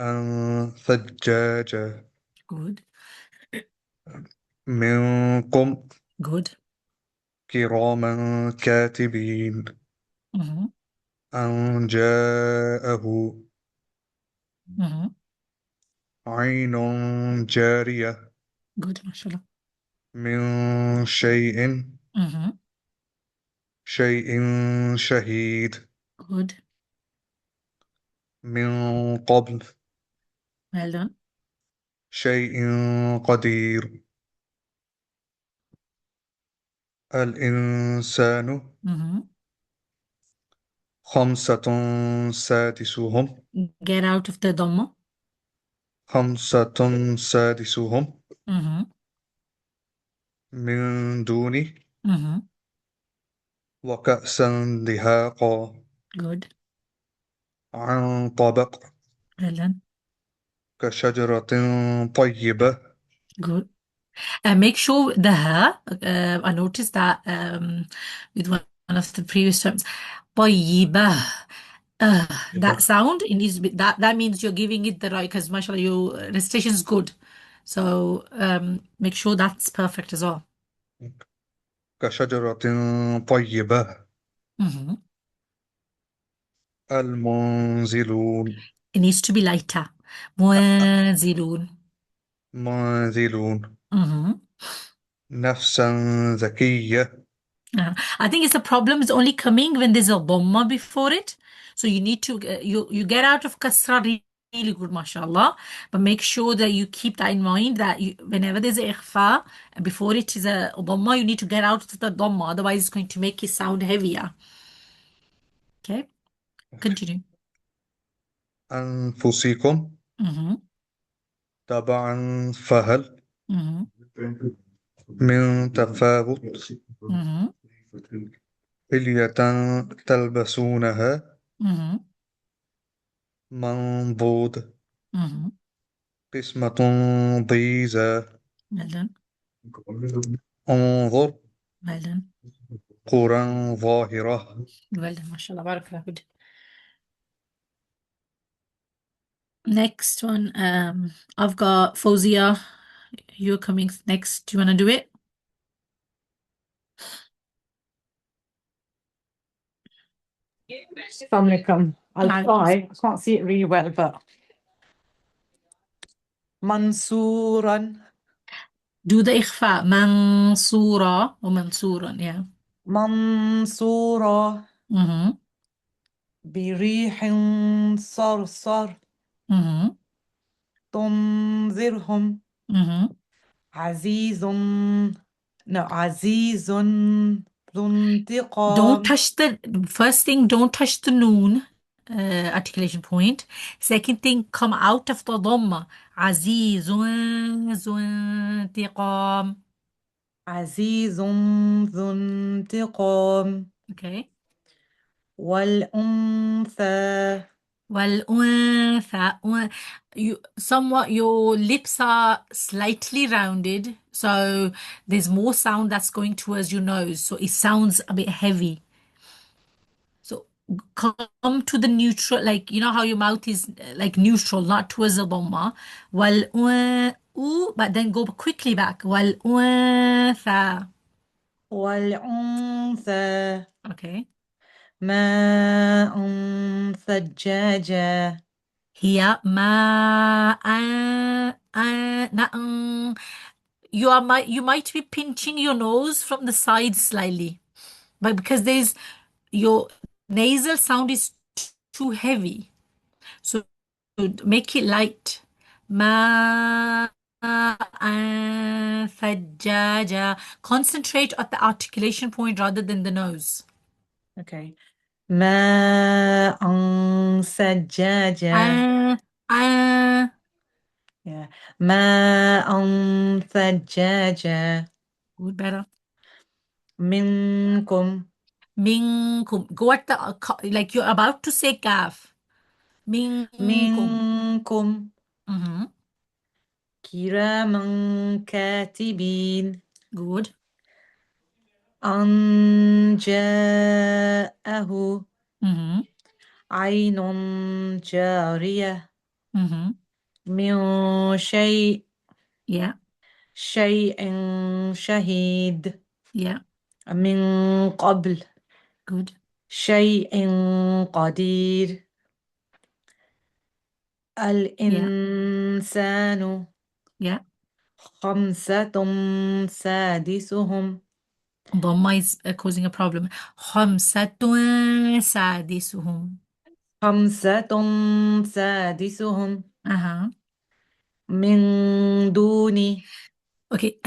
ثجاجا. good, منكم good. كراما كاتبين. Mhm. أن جاءه Mhm. عين جارية. Good, mashallah. من شيء Mhm. شيء شهيد. Good, من قبل well done. شيء قدير. الإنسان Mhm. خمسة سادسهم. Get out of the dhamma. خمسة سادسهم. Mhm. من دوني Mhm. وكأسا دهاقا. Good, عن طبق well done. كشجرة طيبة. Good. Make sure the ha. I noticed that with one of the previous terms, طيبة. That sound it needs to be, that means you're giving it the right, because mashallah your recitation is good. So make sure that's perfect as well. كشجرة طيبة. Mhm. المنزلون It needs to be lighter. منزلون. منزلون. Mhm. نفسا ذكية. I think it's a problem is only coming when there's a dhamma before it. So you need to you get out of kasra really good, mashallah. But make sure that you keep that in mind that whenever there's a ikhfa before it is a dhamma, you need to get out of the dhamma. Otherwise, it's going to make it sound heavier. Okay, continue. أنفسكم Mm-hmm. تبعا فهل Mm-hmm. من تفاوت Mm-hmm. حلية تلبسونها. Mm-hmm. منضود Mm-hmm. قسمة ضيزى. Well done. انظر Well done. قرى ظاهرة. Well done, mashallah. Barakallah. Good. Next one, I've got Fozia. You're coming next. Do you want to do it? Assalamu alaikum. I'll Alaikum try. I can't see it really well, but Mansuran, Do the ikhfa. Mansura or Mansuran, yeah. Mansura, Mm-hmm. بريح صرصر Mm-hmm. تنذرهم Mm-hmm. عزيز No, عزيز ذو Don't انتقام. touch the first thing, don't touch the noon articulation point. Second thing, come out of the dhamma. عزيز ذو انتقام. عزيز ذو انتقام. Okay. والأنثى. والأنثى you somewhat your lips are slightly rounded, so there's more sound that's going towards your nose, so it sounds a bit heavy. So come to the neutral, like you know how your mouth is like neutral, not towards the dhamma. But then go quickly back. والأنثى. والأنثى Okay. ماء ثجاجا. Here ما you might be pinching your nose from the side slightly, but because there's your nasal sound is too heavy, so make it light. ما ثجاجا. Concentrate at the articulation point rather than the nose. Okay. ماء ثجاجا. آ. Yeah. ماء ثجاجا. Good, better. منكم. Minkum. Go at the like you're about to say kaf. Minkum. منكم Mm-hmm. كراما كاتبين. Good. أن جاءه Mm-hmm. عين جارية. Mm-hmm. من Yeah. شيء شهيد. Yeah. من قبل Good. شيء قدير. Yeah. الإنسان Yeah. خمسة سادسهم. Dhamma is causing a problem. خمسة سادسهم. خمسة سادسهم. Uh-huh. من دون. Okay.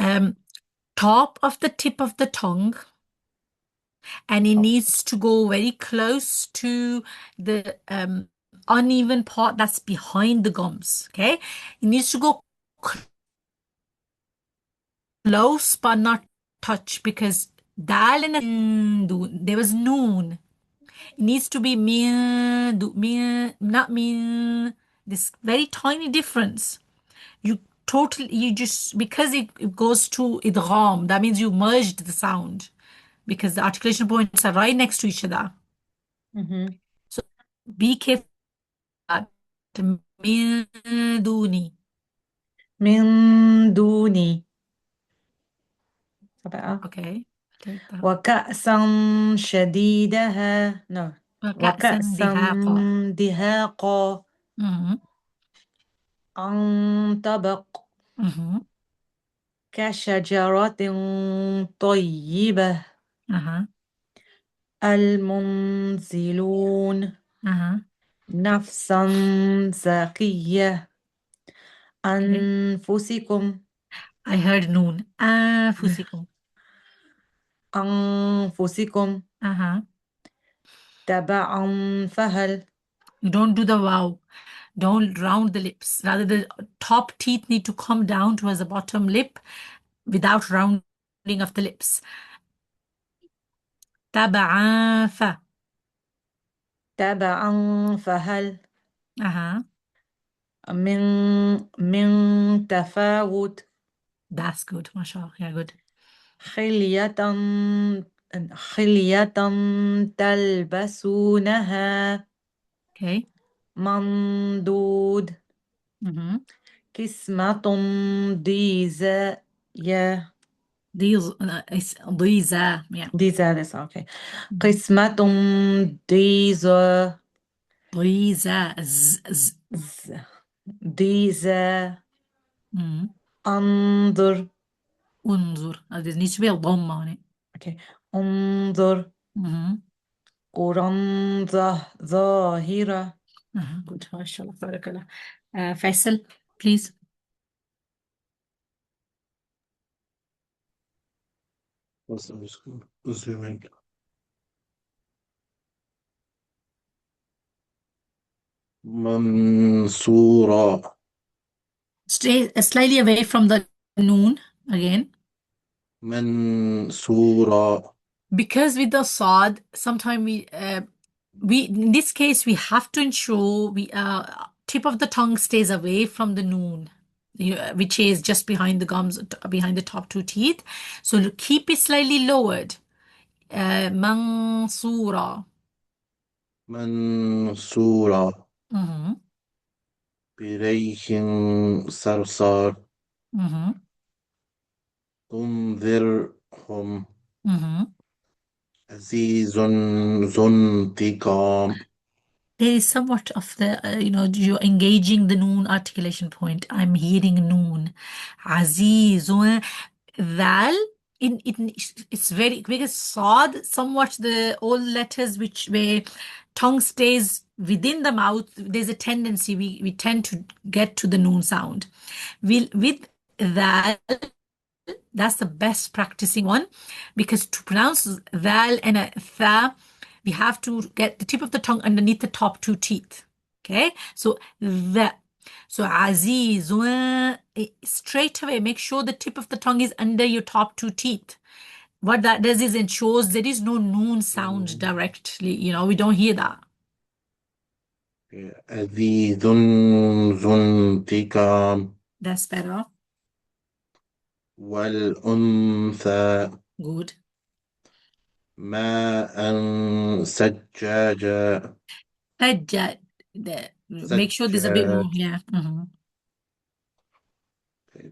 Top of the tip of the tongue, and it needs to go very close to the uneven part that's behind the gums. Okay. It needs to go close but not touch, because dal and there was noon. It needs to be not min. This very tiny difference. You just, because it goes to idgham, that means you merged the sound, because the articulation points are right next to each other. Mhm. So be careful. Min duni. من دوني. بقى Okay. Take that. وكأسا شديدها. No. كأسا وكأسا دهاقا. دهاقا. Mhm. انطبق Mhm. كشجرة طيبة. Uh-huh. المنزلون Uh-huh. نفسا زكية. Okay. أنفسكم. I heard noon. أنفسكم. أنفسكم Uh-huh. تبعا فهل. You don't do the wow. Don't round the lips. Rather, the top teeth need to come down towards the bottom lip without rounding of the lips. تبعا ف. تبعا فهل. Uh-huh. من تفاوت. That's good. MashaAllah. Yeah, good. خلية خلية تلبسونها. Okay. ممدود. Mm-hmm. كسمة ضيزى. Yeah. These is ضيزة. Yeah. ضيزى, that's okay. Mhm. قسمة ضيزى. ضيزة. Z. ضيزى. Mm. انظر. انظر. There needs to be a dhamma on it. Okay. انظر. Mm-hmm. قرنظة ظاهرة. Uh-huh. Good. MashaAllah. Barakallah. Faisal, please. Zooming. منصورة. Stay slightly away from the noon again. منصورة. Because with the sad, sometimes we in this case we have to ensure we tip of the tongue stays away from the noon, which is just behind the gums, behind the top two teeth. So keep it slightly lowered. Mansura. منصورة. Mm-hmm. بريح صرصار. Mm-hmm. انذرهم. Mm-hmm. عزيز ذو انتقام. There is somewhat of the, you're engaging the noon articulation point. I'm hearing noon. Azizun. Val, it's very, because Sad, somewhat the all letters which where tongue stays within the mouth, there's a tendency we tend to get to the noon sound. With that, that's the best practicing one, because to pronounce val and a tha, we have to get the tip of the tongue underneath the top two teeth. Okay, so the so aziz, straight away make sure the tip of the tongue is under your top two teeth. What that does is ensures there is no noon sound directly. We don't hear that. عزيز ذو انتقام. That's better. والأنثى Good. ماء سجاجا. Tajweed. Make sure there's a bit more. سجاج. Yeah. Mm-hmm.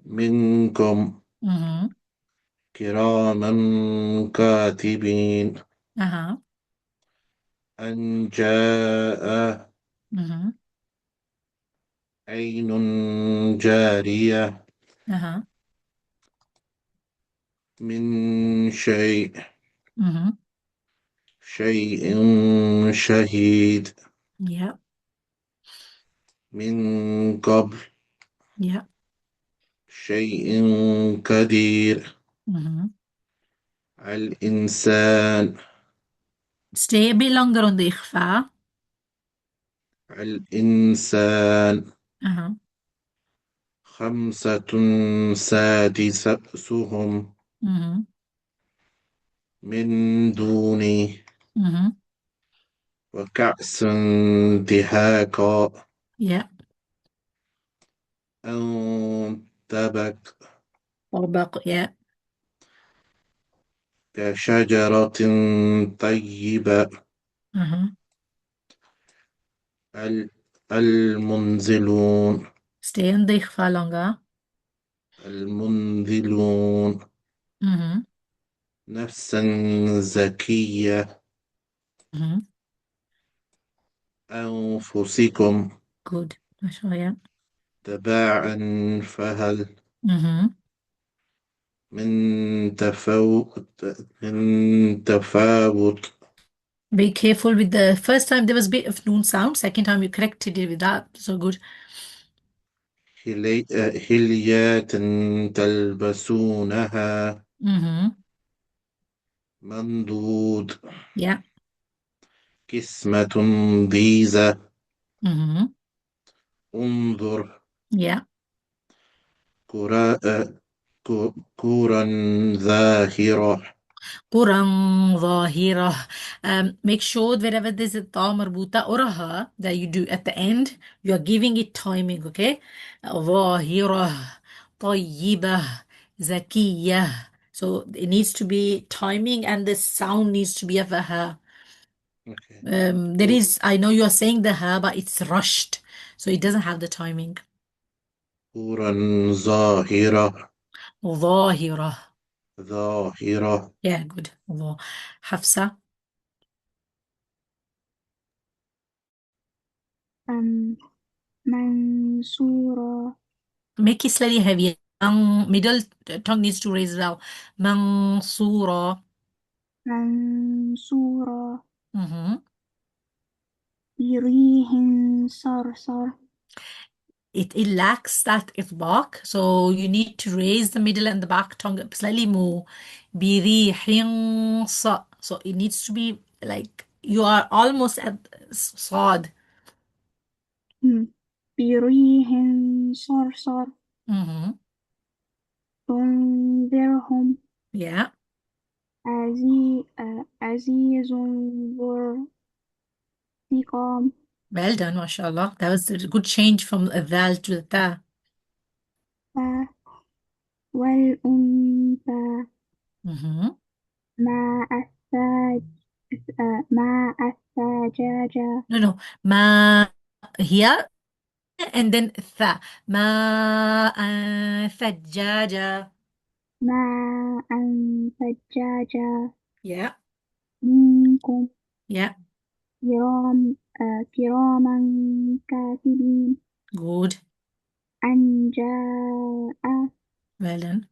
منكم Mm-hmm. كراما كاتبين. Uh-huh. أن جاء Mm-hmm. عين جارية. Uh-huh. من شيء Mm-hmm. شيء شهيد. Yeah. من قبل Yeah. شيء كدير. Mm-hmm. الإنسان Stay a bit longer on the ikhfa. الإنسان. Uh-huh. خمسة سادسهم Mm-hmm. من دوني. Mm-hmm. وكأس دهاقا. Yeah. أنتبك طبق. Yeah. كشجرة طيبة. Uh-huh. المنزلون. Stay on the ikhfa longer. المنزلون. Mm-hmm. نفسا زكية. Mm-hmm. أنفسكم Good. شوية. تباعا فهل Mm-hmm. من تفاوت. Be careful with the first time there was a bit of noon sound. Second time you corrected it with that. So good. حليات تلبسونها. Mm-hmm. مندود. Yeah. كسمة ضيزة. Mm-hmm. انظر. Yeah. كرا كورا ظاهرة. Quran ظاهرة. Make sure wherever there's a ta marbuta or a ha that you do at the end, you are giving it timing, okay? ظاهرة, طيبة, zakiyah. So it needs to be timing and the sound needs to be of a ha. Okay. There is, I know you are saying the ha, but it's rushed. So it doesn't have the timing. كورا ظاهرة. ظاهرة. ظاهرة. Yeah, good. Allah. Hafsa. منصورة. Make it slightly heavier. Middle tongue needs to raise well. Mansura. منصورة Mm-hmm. بريح صرصر. it lacks that إطباق, so you need to raise the middle and the back tongue slightly more. بريح so it needs to be like you are almost at صاد. بريح صرصر Mm-hmm. تنذرهم Yeah, عزيز ذو انتقام well done, mashallah. That was a good change from the ذال to the تا. والأنثى Mm-hmm. مع الثاج مع الثجاج No, ما here and then ثا ما ثجاجة. مع ثجاج Yeah, منكم yeah, كراما كاتبين good, أن جاء well done.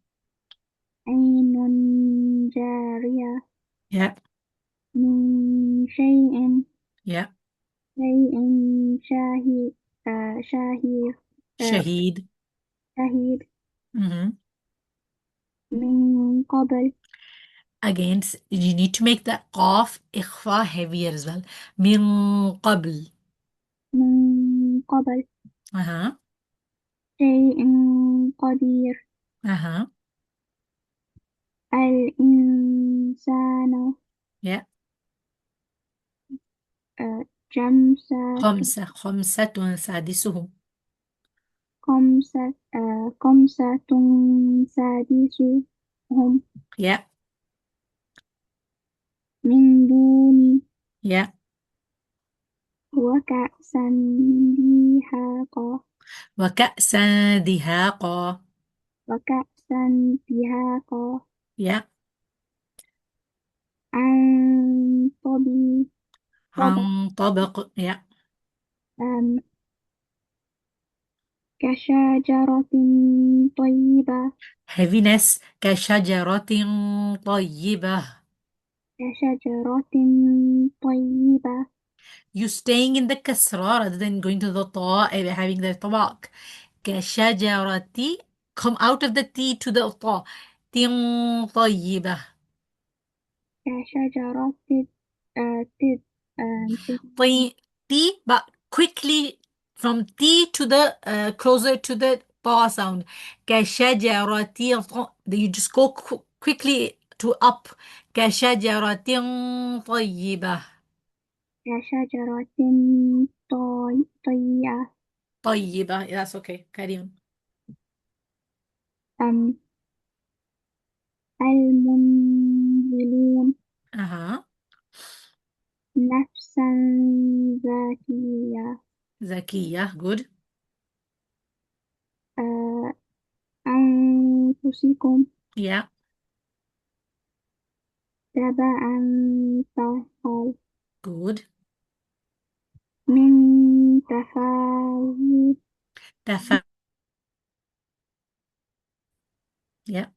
عين جارية Yeah, من شيء yeah. شاهي شاهي شهيد. شهيد Mm-hmm. من قبل Again, you need to make the قاف إخفاء heavier as well. من قبل. من قبل Uh-huh. شيء قدير Uh-huh. الإنسان Yeah. جمسة خمسة سادسهم. خمسة سادسهم Yeah. من دون Yeah. وكأسا دهاقا وكأسا دهاقا. وكأسا دهاقا Yeah. عن طبق عن طبق. Yeah. أم، كشجرة طيبة Heaviness كشجرة طيبة. كشجرة طيبة You staying in the كسرة rather than going to the طاء and having the طبق. كشجرة. Come out of the T to the طاء. طيبة. كشجرة T, but quickly from T to the closer to the ta sound. كشجرة. You just go quickly to up. كشجرة طيبة. كشجرة طيبة طيبة. That's okay. Carry on. أم المنزلون Uh-huh. نفسا زكية زكية. Good. أنفسكم Yeah. تبعا طهر Good. من تفاوت تفا. Yeah.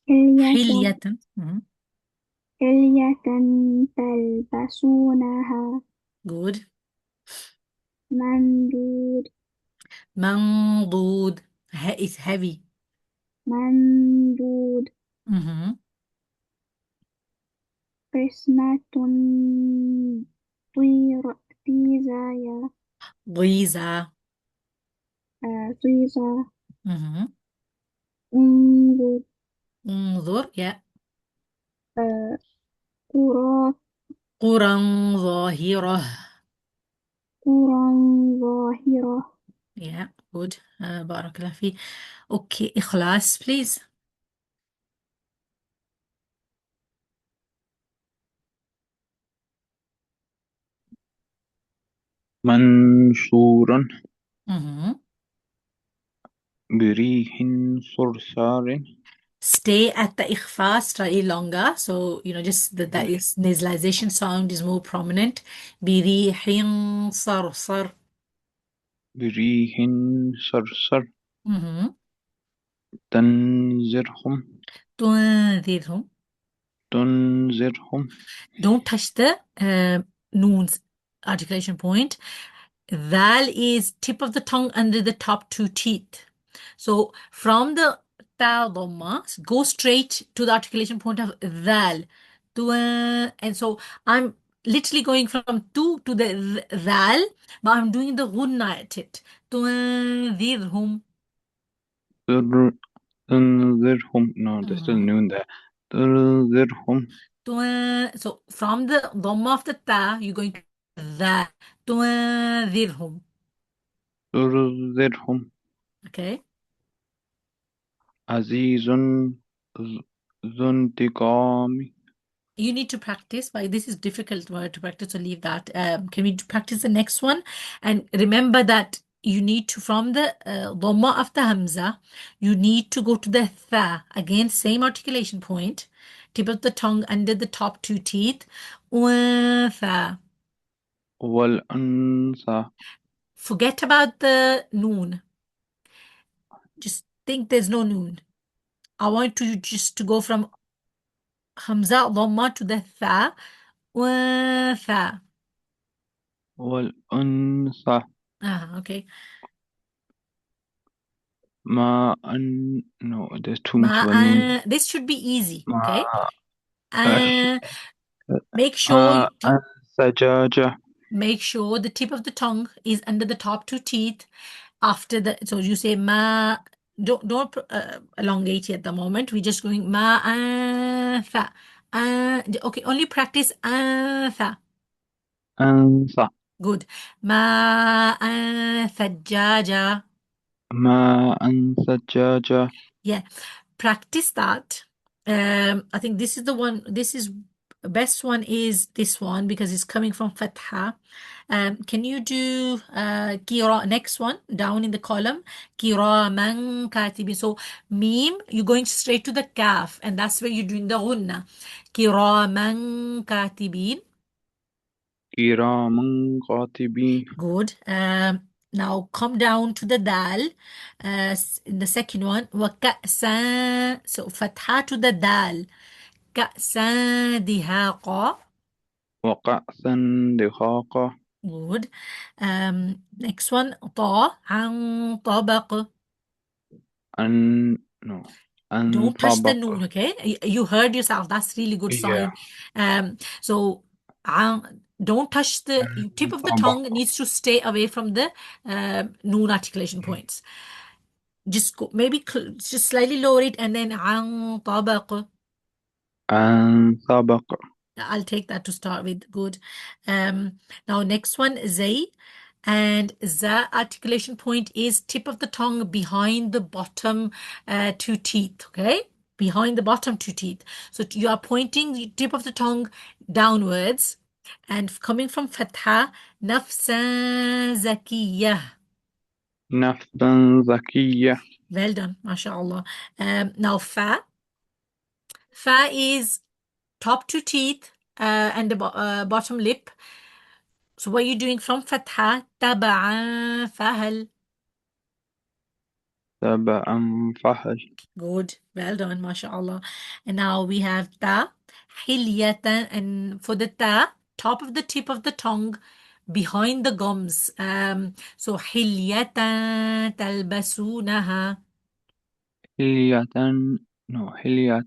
حلية حلية. Mhm. حلية تلبسونها Good. مندود منضود. It's heavy. مندود Mhm. قسمة طيزايا ضيزة. طيزة Mhm. انظر انظر. Yeah. قرى قرى ظاهرة. قرى ظاهرة Yeah. Good. بارك الله فيك. Okay. إخلاص please. منشورا Mhm. بريح صرصار. Stay at the إخفاء slightly longer. So, just that is nasalization sound is more prominent. بريح صرصر. بريح صرصر Mhm. تنذرهم تنذرهم. تنذرهم Don't touch the noon's articulation point. Dal is tip of the tongue under the top two teeth. So from the ta dhamma, go straight to the articulation point of dal. And so I'm literally going from tu to the dal, but I'm doing the ghunna at it. تنذرهم. تنذرهم. No, there's still noon there. تنذرهم. So from the dhamma of the ta, you're going to the تنذرهم. تنذرهم. Okay. عزيز ذو انتقام. You need to practice. Why this is difficult word to practice, so leave that. Can we practice the next one? And remember that you need to, from the dhamma of the hamza, you need to go to the tha. Again, same articulation point. Tip of the tongue under the top two teeth. Untha. والأنثى. Forget about the noon. Just think there's no noon. I want you just to go from hamza dhamma to the tha. Untha. والأنثى. Okay. ما أن. No, there's too much of a noon. This should be easy, ما okay? أش. Make sure سجاجة. make sure the tip of the tongue is under the top two teeth. After the, so you say ma. Don't elongate it at the moment. We're just going ma fa. Okay, only practice fa. أنثى. Good. Ma thajjaja. ما أن سجاجة. Yeah, practice that. I think this is the one. This is best one is this one because it's coming from fatha. Can you do kira next one down in the column? Kiraman katibin. So meme, you're going straight to the kaf, and that's where you're doing the ghunna. Kiraman katibin. كراما كاتبين. Good. Now come down to the dal. In the second one, وكأسا. So fatha to the dal. كأسا دهاقا. وكأسا دهاقا. Good. Next one, طا عن طبق. No. أن Don't touch the طبق. noon, okay? You heard yourself. That's really good sign. So don't touch the tip of the tongue. Needs to stay away from the noon articulation points. Just go, maybe just slightly lower it and then عن طبق. أن طبق. I'll take that to start with. Good. Now next one, zay. And za articulation point is tip of the tongue behind the bottom two teeth, okay? Behind the bottom two teeth. So you are pointing the tip of the tongue downwards and coming from fatha, nafsan zakiyah. نفسا زكية. Well done, mashallah. Now fa. Fa is top two teeth and the bottom lip. So what are you doing from fatha? Taba'a fahal. تبعا فحل. Good. Well done, mashallah. And now we have ta. Hilyatan. And for the ta, top of the tip of the tongue, behind the gums. So hilyatan talbasunaha. حلية. No. حلية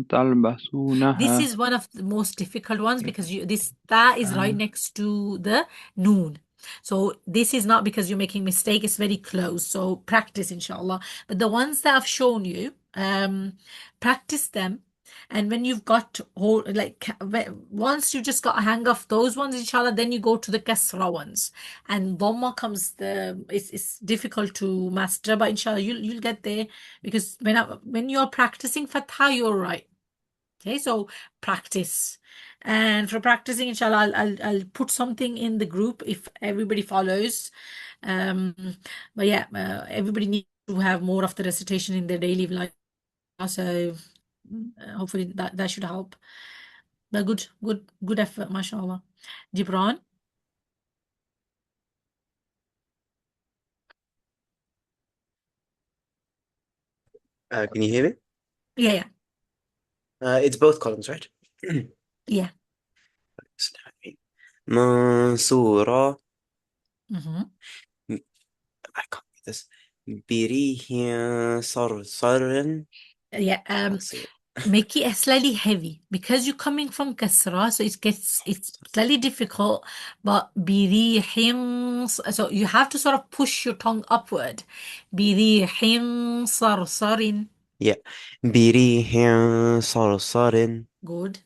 تلبسونها. This is one of the most difficult ones because this ta is right next to the noon. So this is not because you're making mistake, it's very close. So practice, inshallah. But the ones that I've shown you, practice them. And when you've got whole, like once you just got a hang of those ones, inshallah, then you go to the kasra ones. And dhamma comes it's difficult to master, but inshallah you'll get there because when you're practicing fatha, you're right. Okay, so practice. And for practicing, inshallah, I'll put something in the group if everybody follows. But yeah, everybody needs to have more of the recitation in their daily life. So hopefully that should help. But good effort, mashallah. Gibran? Can you hear me? Yeah. It's both columns, right? Yeah. منصورة. Mm-hmm. this بريح صرصر. Yeah, I'll say it. make it slightly heavy because you're coming from kasra, so it's slightly difficult. But بريح, so you have to sort of push your tongue upward. بريح صرصر. Yeah. بريح صرصر Good,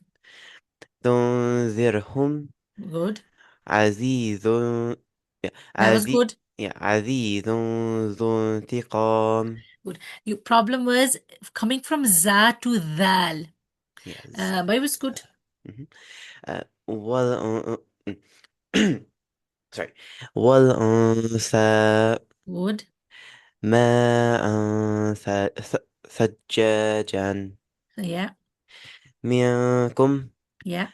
تنذرهم good. عزيز. Yeah. That was good. Yeah. عزيز ذو انتقام. Good. Your problem was coming from za to dal. Yes. But it was good. Mhm. وال sorry. والأنثى Good. ماء ثجاجا Yeah, منكم yeah.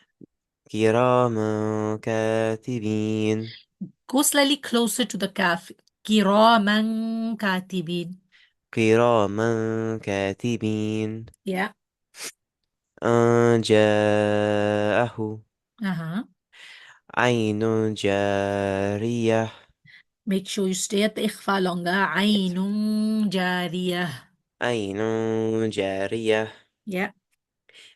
كراما كاتبين. Go slightly closer to the kaf. كراما كاتبين. كراما كاتبين. Yeah. أن جاءه Uh-huh. عين جارية. Make sure you stay at the ikhfa longer. عين جارية. عين جارية Yeah,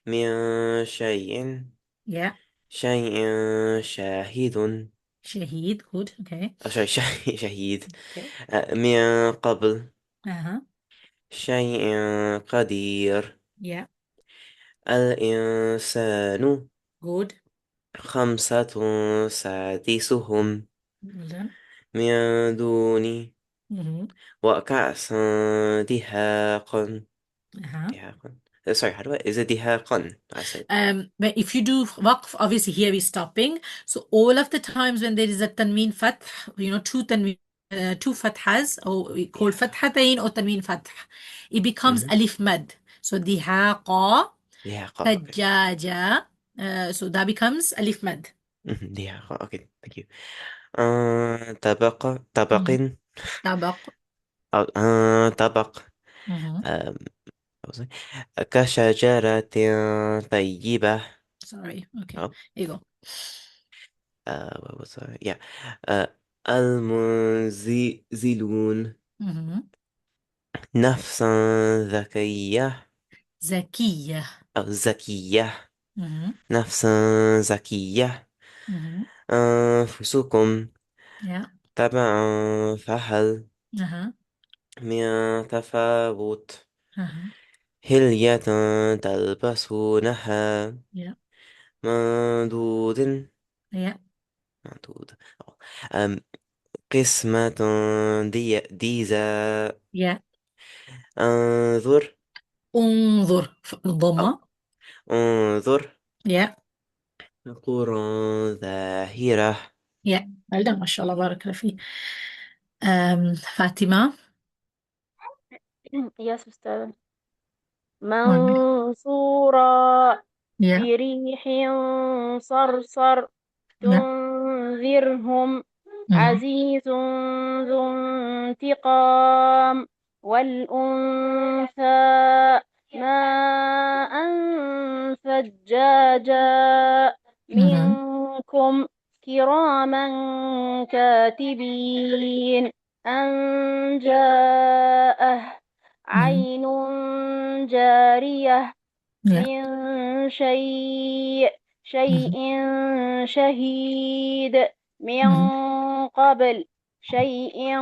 من شيء yeah. شاهد. Shaheed. Good. Okay. sorry شهيد. Okay. من قبل Uh-huh. شيء قدير. Yeah. الإنسان Good. خمسة سادسهم Well done. من دون Mm-hmm. وكأسا دهاقا. Uh-huh. دهاقا. Sorry, how do I? Is it دهاقا? I said. But if you do waqf, obviously here we're stopping. So all of the times when there is a tanween fath, two tanween, two fathas, or we call fathatain or tanween fath, it becomes alif mad. So dihaqa, دهاقا. Okay. sajjaja, so that becomes alif mad. دهاقا. Okay, thank you. طبق. Tabaq. طبق. Mm-hmm. Um, what was it? كشجرة طيبة. Sorry. Okay. Oh, Here you go. what was I? Yeah. المنزلون Mm-hmm. نفسا ذكية Zakiyah. أو زكية. Mm-hmm. نفسا زكية. Mm-hmm. أنفسكم Yeah. تبعا فهل Uh-huh. من تفاوت Uh-huh. هلية تلبسونها Yeah. مندود. Yeah. مندود. أم قسمة ديزا. Yeah. انظر. انظر أو ضمة. انظر Yeah. قرى ظاهرة. Yeah. Well done. MashaAllah. Barakallah fi. Fatima. Yes, Ustadha. One. منصورا Yeah. بريح صرصر Yeah. تنذرهم Mm-hmm. عزيز ذو انتقام والأنثى ماء ثجاجا Mm-hmm. منكم كراما كاتبين أن جاءه Mm-hmm. عين جارية Yeah. من شيء Mm-hmm. شهيد من Mm-hmm. قبل شيء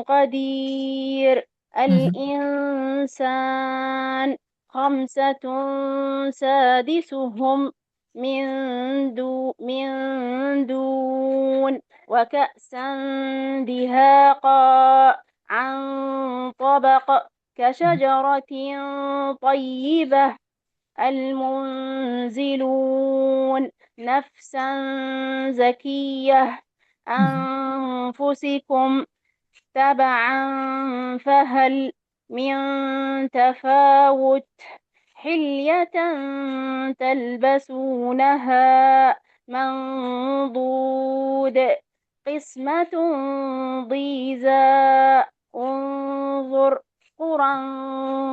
قدير Mm-hmm. الإنسان خمسة سادسهم من دون وكأسا دهاقا عن طبق كشجرة طيبة المنزلون نفسا زكية Mm-hmm. أنفسكم تبعا فهل من تفاوت حلية تلبسونها منضود قسمة ضيزى انظر قرى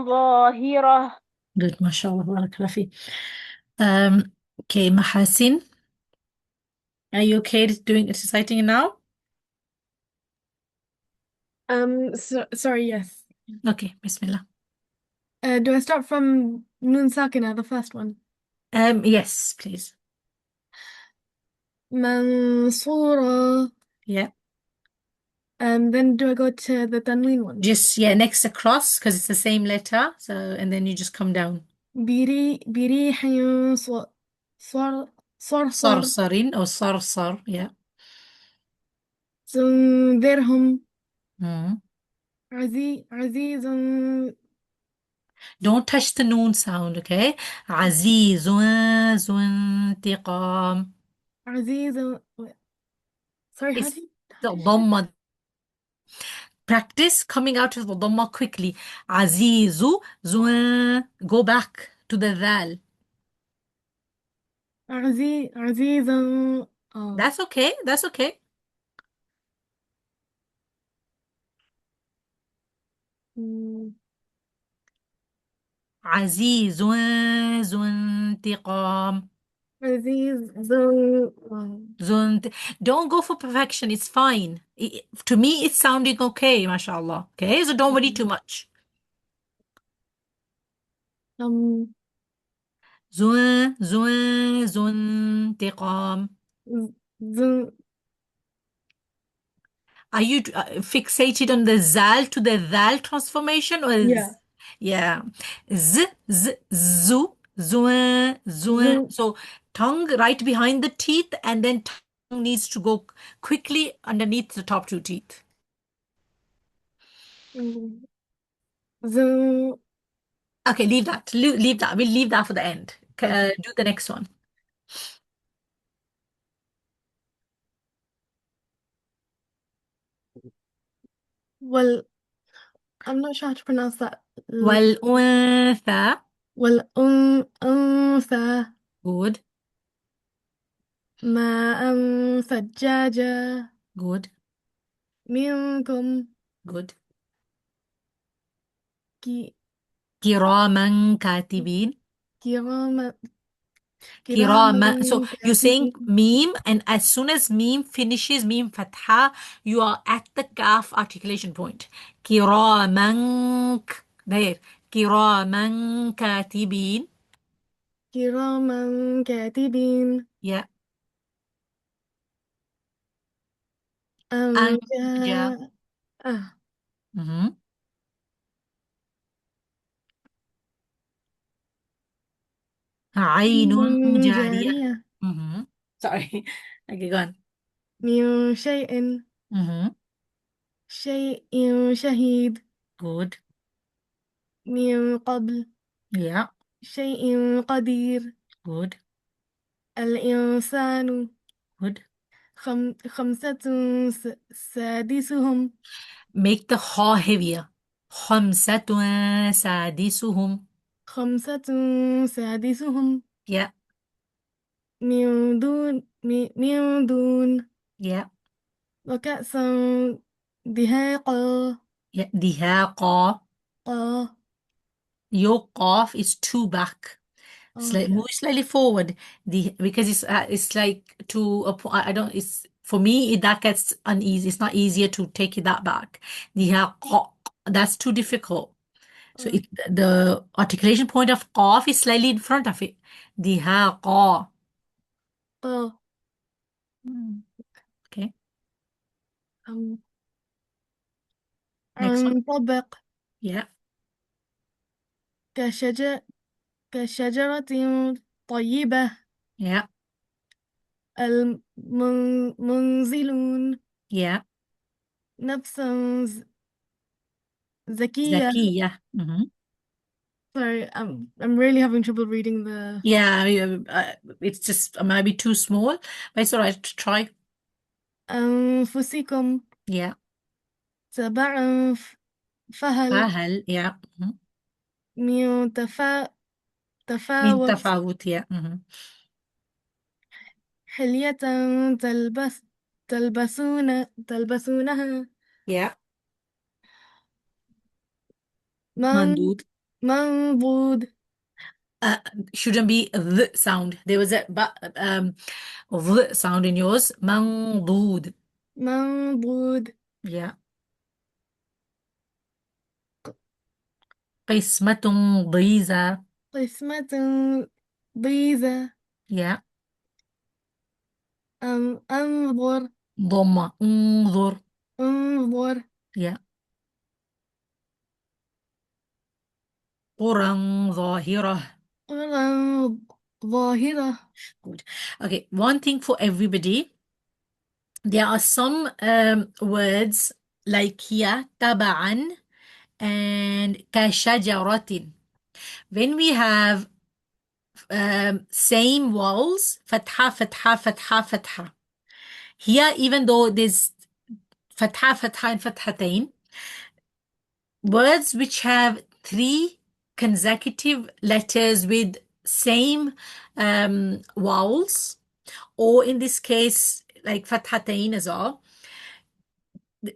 ظاهرة. Good. MashaAllah. Barakallah fi. Okay. Mahasin. Are you okay doing reciting it now? Sorry, yes. Okay, Bismillah. Do I start from Nun Sakina, the first one? Yes, please. Mansura. Yeah. Then do I go to the Tanween one? Just, yeah, next across, because it's the same letter. So, and then you just come down. بريح صرصر Sarsarin or sarsar. Yeah. تنذرهم Mm. عزيز Don't touch the noon sound, okay? عزيز ذو انتقام. عزيز. Sorry, how It's do you the dhamma. Practice coming out of the dhamma quickly. Azizu, ذو. Go back to the dhal. عزيزا. Oh. That's okay. That's okay. Mm, عزيز ذو انتقام. عزيز oh. Don't go for perfection. It's fine. To me, it's sounding okay, mashallah. Okay, so don't worry too much. Um, ذو ذو انتقام. z- Are you fixated on the zal to the dhal transformation or yeah. yeah, zu, zu. Z- So tongue right behind the teeth, and then tongue needs to go quickly underneath the top two teeth. z- Okay, leave that. Leave that. We'll leave that for the end. okay. Do the next one. Well, I'm not sure how to pronounce that. والأنثى. والأنثى Good, ماء ثجاجا good, منكم good. كي كراما كاتبين. كراما Kirama. So you're saying كاتبين meme, and as soon as meme finishes, meme fatha, you are at the kaf articulation point. Kiraman. There. Kiraman katibin. كراما كاتبين Yeah. أم Anja. آه Mm-hmm. عين عين جارية. جارية Mm-hmm. Sorry. Okay, go on. من شيء Mm-hmm. شهيد Good. من قبل Yeah. شيء قدير Good. الإنسان Good. خمسة سادسهم Make the ha heavier. خمسة سادسهم. خمسة سادسهم Yeah. من دون Yeah. وكأسا دهاقا Yeah. دهاقا. قا. Your cough is two back. Okay. Move slightly forward. Because it's like to a point. I don't. It's for me. That gets uneasy. It's not easier to take it that back. دهاقا. That's too difficult. So the articulation point of cough is slightly in front of it. دهاقا. قا. Okay. أم Next one. انطبق Yeah. كشجر كشجرة طيبة Yeah. المنزلون Yeah. نفسا زكية. Zakiya. Mm-hmm. Sorry, I'm really having trouble reading the Yeah, it's just maybe too small, but it's all right to try. أنفسكم Yeah. تبعا فهل Fahal. Yeah. Mm-hmm. من Min تفاوت tafawut. Yeah. Mm-hmm. حلية تلبسونها Yeah. من Mandud. منضود Uh, shouldn't be the sound. There was a the sound in yours. Mandud. منضود Yeah. قسمة ضيزى. قسمة ضيزى. Yeah. أنظر. ضمة انظر. انظر. Yeah. قرى ظاهرة. قرى ظاهرة. Good. Okay, one thing for everybody. There are some words like here, taban and كشجرة. When we have same vowels, fatha, fatha, fatha, fatha. Here, even though there's fatha, fatha, and fathatain, words which have 3 consecutive letters with same vowels, or in this case, like fathatain as well,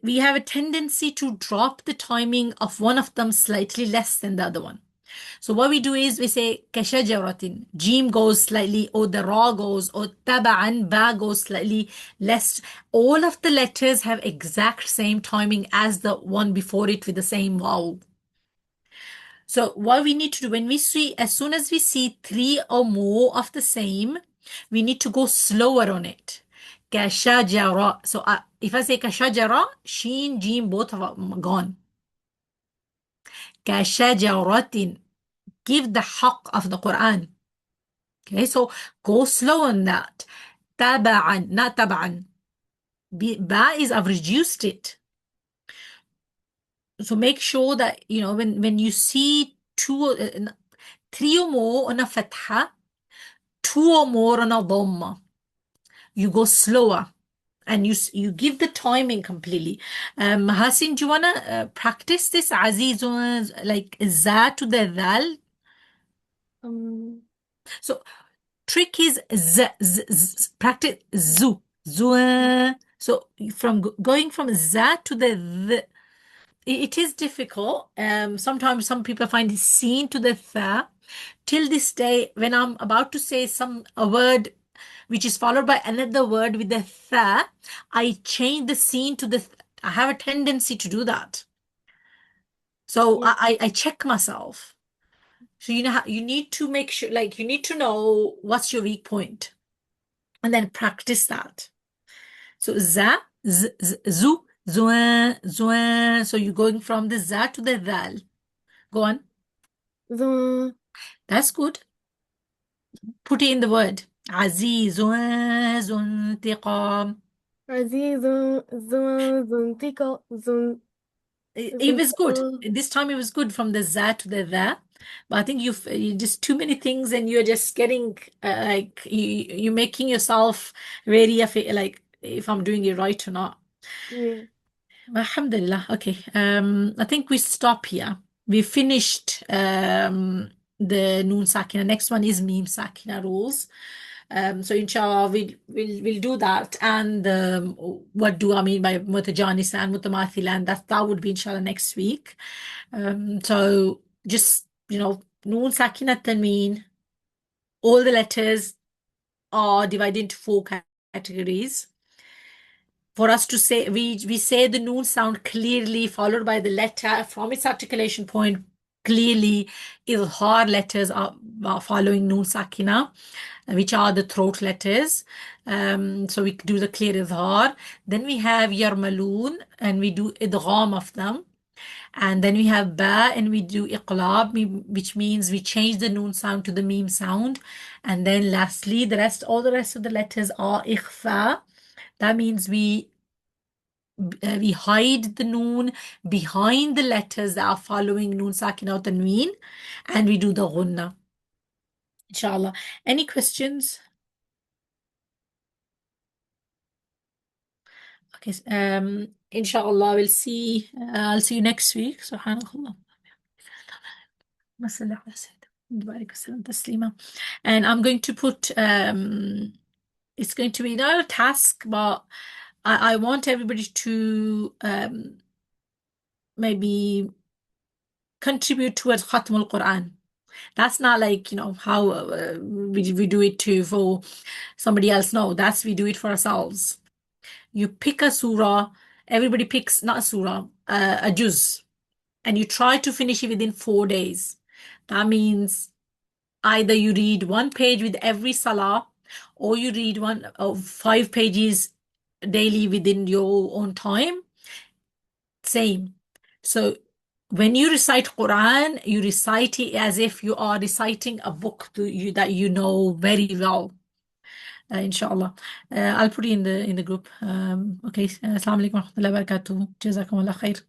we have a tendency to drop the timing of one of them slightly less than the other one. So what we do is we say kashajaratin, jim goes slightly, or the ra goes, or taba'an, ba goes slightly less. All of the letters have exact same timing as the one before it with the same vowel. So what we need to do when we see, as soon as we see 3 or more of the same, we need to go slower on it. Kashajara. So if I say kashajara, sheen, jim, both of them are gone. Kashajaratin. Give the haqq of the Quran. Okay, so go slow on that. Taba'an, not taba'an. Ba is, I've reduced it. So make sure that, you know, when you see 3 or more on a fatha, 2 or more on a dhamma, you go slower and you give the timing completely. Hasin, do you want to practice this? Azizun, like za to the dal. So trick is practice zu. So from going from za to the, it is difficult. Sometimes some people find it seen to the tha. Till this day, when I'm about to say a word which is followed by another word with the tha, I change the seen to the I have a tendency to do that. So Yeah. I check myself. So you know you need to make sure, like you need to know what's your weak point, and then practice that. So za, zu, zuan, zuan. So you're going from the za to the dal. Go on. That's good. Put it in the word. Azizun zuntiqam. It was good. This time it was good from the za to the tha. But I think you just too many things, and you're just getting like you're making yourself very like if I'm doing it right or not. Yeah. Alhamdulillah. Okay. I think we stop here. We finished the noon sakina. Next one is meme sakina rules. So inshallah we'll do that. And what do I mean by mutajanis and mutamathila, and that would be inshallah next week. So just noon sakina tanween, all the letters are divided into 4 categories. For us to say, we say the noon sound clearly, followed by the letter from its articulation point clearly. Ilhar letters are following noon sakina, which are the throat letters. So we do the clear idhar. Then we have yarmaloon, and we do idgham of them. And then we have ba, and we do iqlab, which means we change the noon sound to the meme sound. And then lastly, all the rest of the letters are ikhfa. That means we hide the noon behind the letters that are following noon sakina or tanween, and we do the ghunna. Inshallah. Any questions? Okay. Inshallah, I'll see you next week. Subhanallah. And I'm going to put it's going to be not a task, but I want everybody to maybe contribute towards Khatmul Quran. That's not like how we do it for somebody else. No, we do it for ourselves. You pick a surah, everybody picks not a surah, a juz. and you try to finish it within 4 days. That means either you read 1 page with every salah, or you read 5 pages daily within your own time. Same. So when you recite Quran, you recite it as if you are reciting a book that you know very well. Inshallah. I'll put it in the group. Okay. Assalamu alaikum wa rahmatullahi wa barakatuh. Jazakum Allah khair.